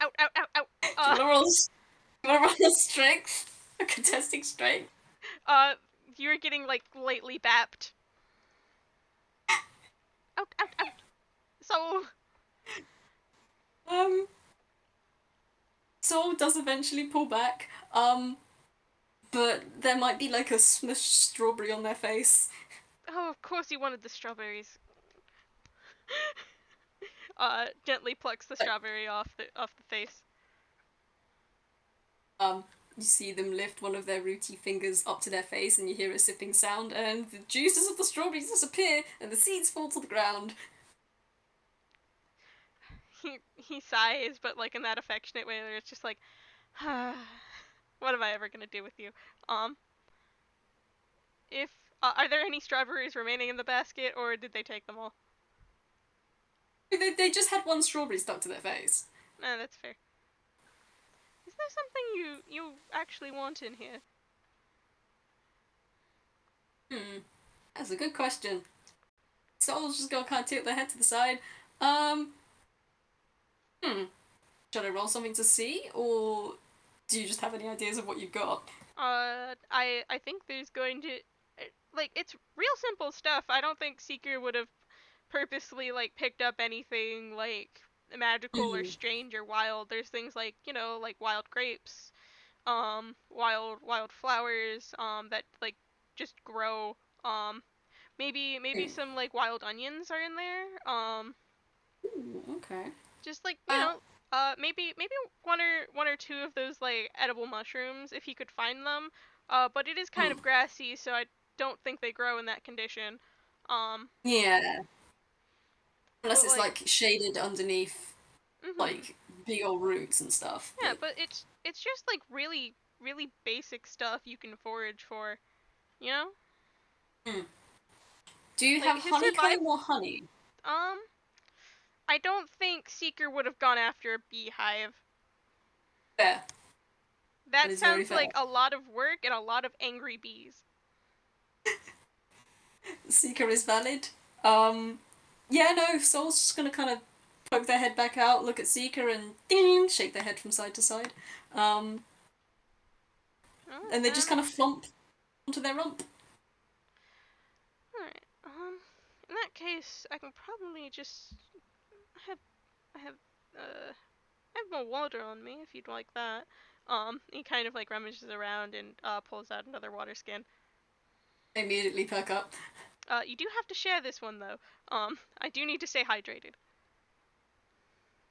out. Do you wanna roll? You wanna roll a strength? A contesting strength? Uh, you're getting like lightly bapped. Out. So Um, Soul does eventually pull back. But there might be like a smushed strawberry on their face. Oh, of course you wanted the strawberries. Gently plucks the Like, strawberry off the face. um, you see them lift one of their rooty fingers up to their face, and you hear a sipping sound, and the juices of the strawberries disappear, and the seeds fall to the ground. He sighs, but like in that affectionate way where it's just like, what am I ever gonna do with you? Um, if are there any strawberries remaining in the basket, or did they take them all? They just had one strawberry stuck to their face. Nah, that's fair. Is there something you actually want in here? Hmm, that's a good question. Soul's just gonna kind of tilt their head to the side. Um, hmm, should I roll something to see, or do you just have any ideas of what you've got? I think there's going to like it's real simple stuff. I don't think Seeker would have purposely like picked up anything like magical or Hmm. strange or wild. There's things like, like wild grapes, wild flowers, that like just grow. Um, maybe Hmm. some like wild onions are in there. Ooh, okay. Just like, Uh, maybe one or two of those like edible mushrooms if he could find them. But it is kind hmm. of grassy, so I don't think they grow in that condition. Um, Yeah, unless but it's like, like shaded underneath mhm. like big old roots and stuff. Yeah, But but it's just like really basic stuff you can forage for, you know? hmm. Do you Like have his survival. honeycomb or honey? Um, I don't think Seeker would have gone after a beehive. Fair. That That is very sounds fair. like a lot of work and a lot of angry bees. Seeker is valid. Yeah, no, Soul's just gonna kind of poke their head back out, look at Seeker, and ding, shake their head from side to side. Um, Oh, and they just fair kind of enough. flump onto their rump. All right. In that case, I can probably just I have I have I have more water on me if you'd like that. He kind of like rummages around and pulls out another water skin. They immediately perk up. You do have to share this one though. I do need to stay hydrated.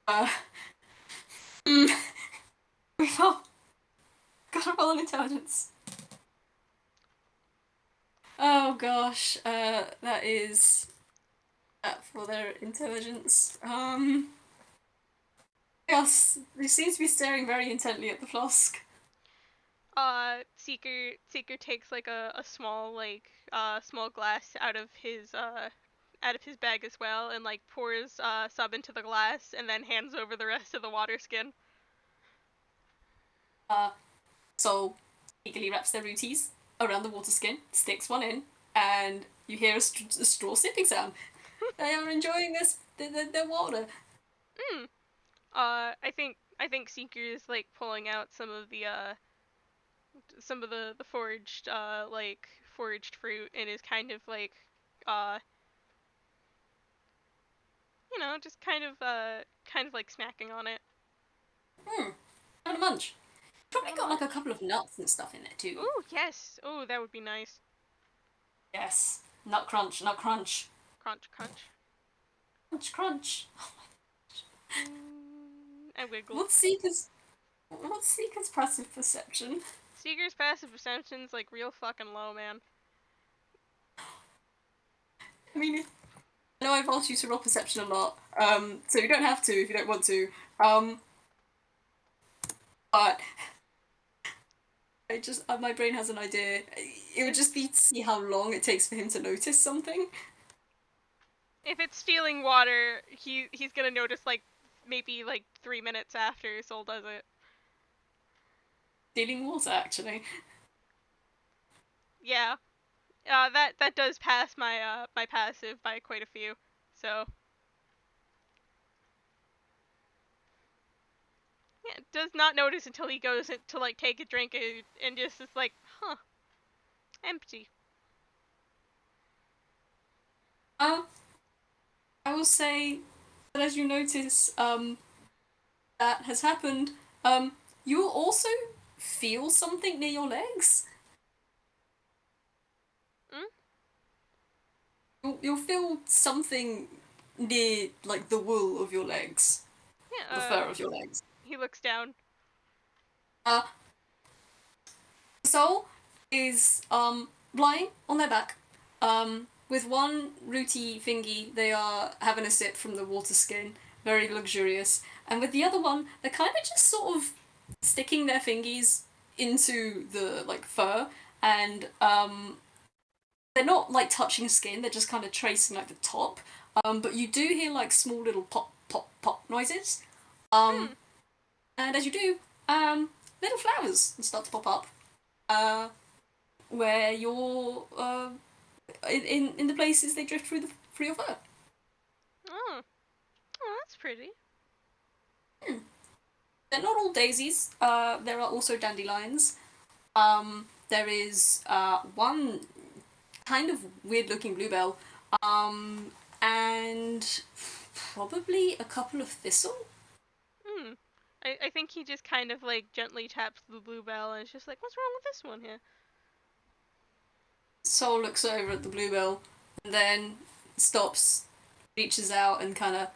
Uh, mm, we've all got a roll on intelligence. Oh gosh, that is for their intelligence. Yes, they seem to be staring very intently at the flask. Seeker takes like a small like small glass out of his bag as well and like pours sub into the glass and then hands over the rest of the water skin. Uh, so eagerly wraps their rooties around the water skin, sticks one in, and you hear a straw sipping sound. They are enjoying this their water. Hmm. I think Seeker is like pulling out some of the foraged like foraged fruit and is kind of like uh just kind of like snacking on it. Hmm, having a munch. Probably Got a got like a munch. couple of nuts and stuff in there too. Ooh, yes. Ooh, that would be nice. Yes, nut crunch, nut crunch, Crunch, crunch. crunch crunch. I wiggle. What's Seeker's what's Seeker's passive perception? Seeker's passive perception's like real fucking low, man. I mean, I know I've asked you to roll perception a lot, so you don't have to if you don't want to. But I just my brain has an idea. It would If just be to see how long it takes for him to notice something. if it's stealing water, he's gonna notice like maybe like 3 minutes after Soul does it. Stealing water, actually. Yeah. That does pass my passive by quite a few. So yeah, does not notice until he goes to like take a drink and just is like, huh, empty. Uh, I will say that as you notice, that has happened, you will also feel something near your legs. Mm? You'll feel something near, like, the wool of your legs, Yeah. the fur of your legs. He looks down. Uh, the soul is lying on their back. With one rooty thingy, they are having a sip from the water skin, very luxurious, and with the other one, they're kind of just sort of sticking their fingies into the like fur, and they're not like touching skin; they're just kind of tracing like the top. But you do hear like small little pop, pop, pop noises. Um, Hmm. and as you do, little flowers start to pop up. Where you're in the places they drift through your fur. Oh. Oh, that's pretty. Hmm. They're not all daisies. There are also dandelions. There is one kind of weird looking bluebell, and probably a couple of thistle. Hmm. I think he just kind of like gently taps the bluebell and is just like, what's wrong with this one here? Soul looks over at the bluebell and then stops, reaches out and kind of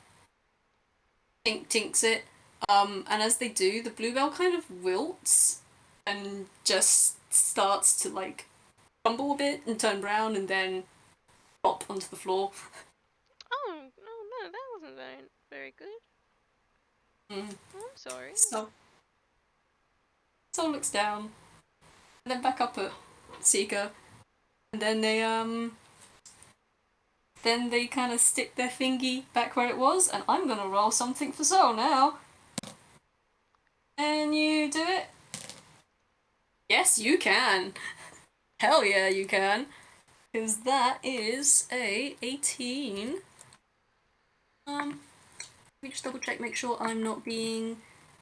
tinks it. And as they do, the bluebell kind of wilts and just starts to like crumble a bit and turn brown and then drop onto the floor. Oh, no, that wasn't very good. Mm. Oh, I'm sorry. So Soul looks down and then back up at Seeker, and then they kind of stick their thingy back where it was, and I'm gonna roll something for Soul now. Can you do it? Yes, you can. Hell yeah, you can. Because that is a 18. Let me just double check, make sure I'm not being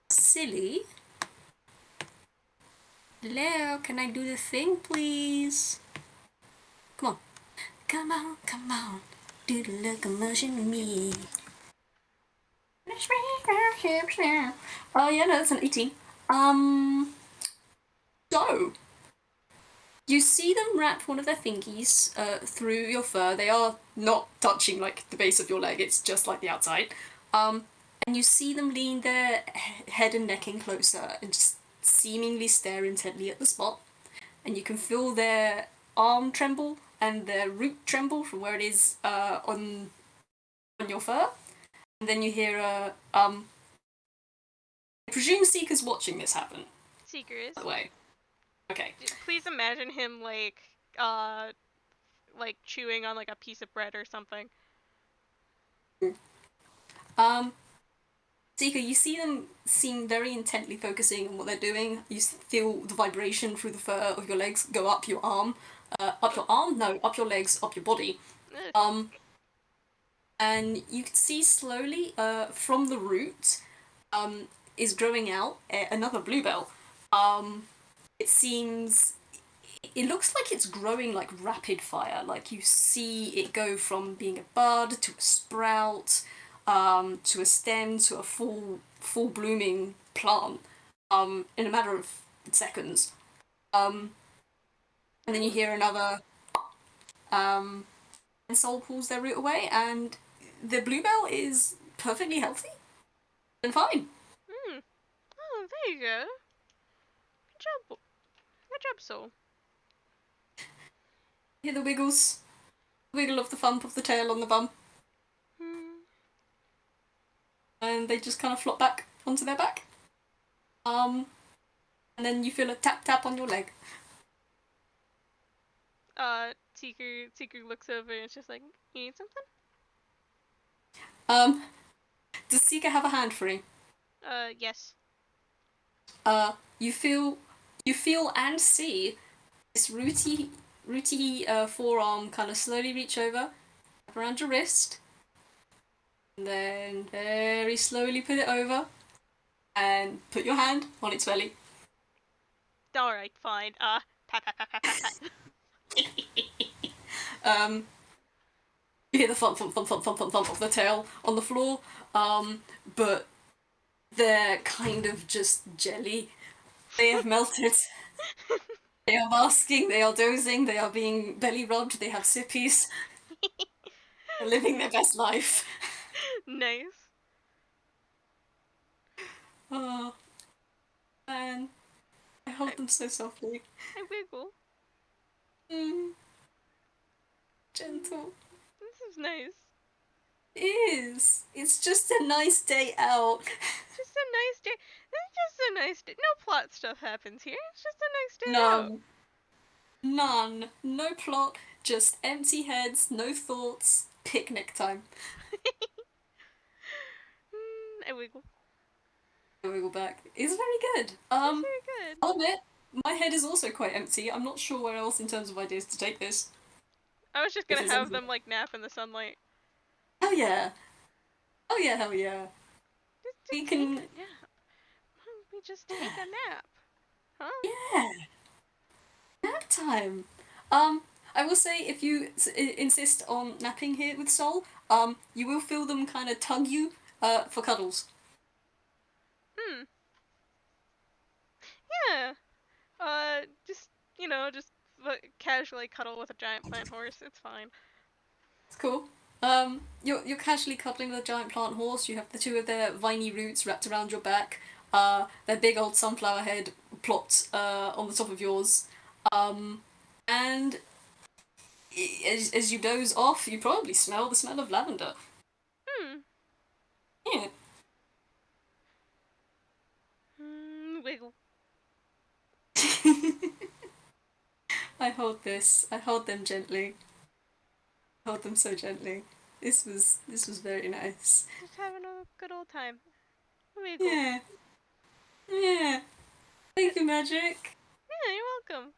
silly. Hello, can I do the thing, please? Come on. Come on, come on. Do the locomotion with me. Oh, yeah, no, that's an 18. Um, so, you see them wrap one of their thingies through your fur. They are not touching, like, the base of your leg, it's just, like, the outside. And you see them lean their head and neck in closer and just seemingly stare intently at the spot. And you can feel their arm tremble and their root tremble from where it is on your fur. And then you hear a I presume Seeker's watching this happen. Seeker By is. the way, okay. Please imagine him like chewing on like a piece of bread or something. Um, Seeker, you see them seem very intently focusing on what they're doing. You feel the vibration through the fur of your legs go up your arm. Up your arm? No, up your legs, up your body. Ugh. Um, and you can see slowly from the root is growing out another bluebell. It seems it looks like it's growing like rapid fire. Like you see it go from being a bud to a sprout, to a stem to a full blooming plant, in a matter of seconds. Um, and then you Mm. hear another, and Soul pulls their root away, and the bluebell is perfectly healthy and fine. Mm. Oh, there you go. Good job. Good job, Soul. You hear the wiggles, wiggle of the thump of the tail on the bum, Hmm. and they just kind of flop back onto their back. Um, and then you feel a tap tap on your leg. Seeker looks over and it's just like, you need something? Um, does Seeker have a hand free? Yes. You feel and see this rooty forearm kind of slowly reach over, wrap around your wrist, and then very slowly put it over, and put your hand on its belly. Alright, fine. Pat, pat, pat, pat, pat, pat. Um, you hear the thump, thump, thump, thump, thump, thump, thump of the tail on the floor, but They're kind of just jelly. They have melted. They are basking, they are dozing, they are being belly rubbed, they have sippies. They're living their best life. Nice. Oh, man. I I, hold them so softly. I wiggle. Mm, Mm, gentle. this is nice. It is. It's just a nice day out. Just a nice day. It's just a nice day. No plot stuff happens here. It's just a nice day out. None. None. No plot. Just empty heads, no thoughts. Picnic time. I wiggle. Wiggle back. It's very good. It's very good. I'll admit, my head is also quite empty. I'm not sure where else in terms of ideas to take this. I was just If gonna there's have anything. them like nap in the sunlight. Oh yeah. Oh yeah, hell yeah. We Just take can. a nap. We just take a nap. Huh? Yeah. Nap time. I will say if you insist on napping here with Sol, you will feel them kind of tug you, for cuddles. Hmm. Yeah. Just, just casually cuddle with a giant plant horse. It's fine. It's cool. You're casually cuddling with a giant plant horse. You have the two of their viney roots wrapped around your back. Their big old sunflower head plopped on the top of yours. Um, and as you doze off, you probably smell the smell of lavender. Hmm. Yeah. Wiggle. I hold this. I hold them gently. I hold them so gently. This was very nice. Just having a good old time. Wiggle. Yeah. Yeah. Yeah, Thank you, Magic. you're welcome.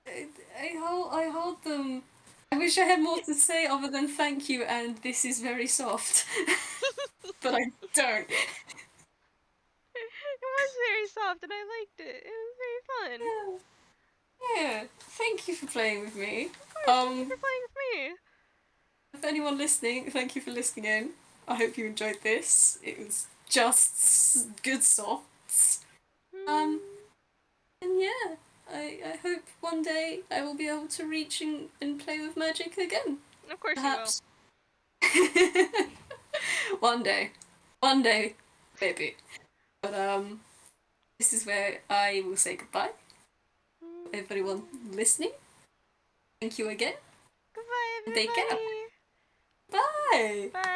I hold them. I wish I had more to say other than thank you and this is very soft. But I don't. It was very soft and I liked it. It was very fun. Yeah. Yeah. Thank you for playing with me. Of course, thank you Um for playing with me. if anyone listening, thank you for listening in. I hope you enjoyed this. It was just good softs. Um Mm, and yeah. I hope one day I will be able to reach and play with magic again. of course you will. Perhaps. One day. One day, maybe. But this is where I will say goodbye. Everyone listening, thank you again. Goodbye, And take care. everybody. Bye. Bye.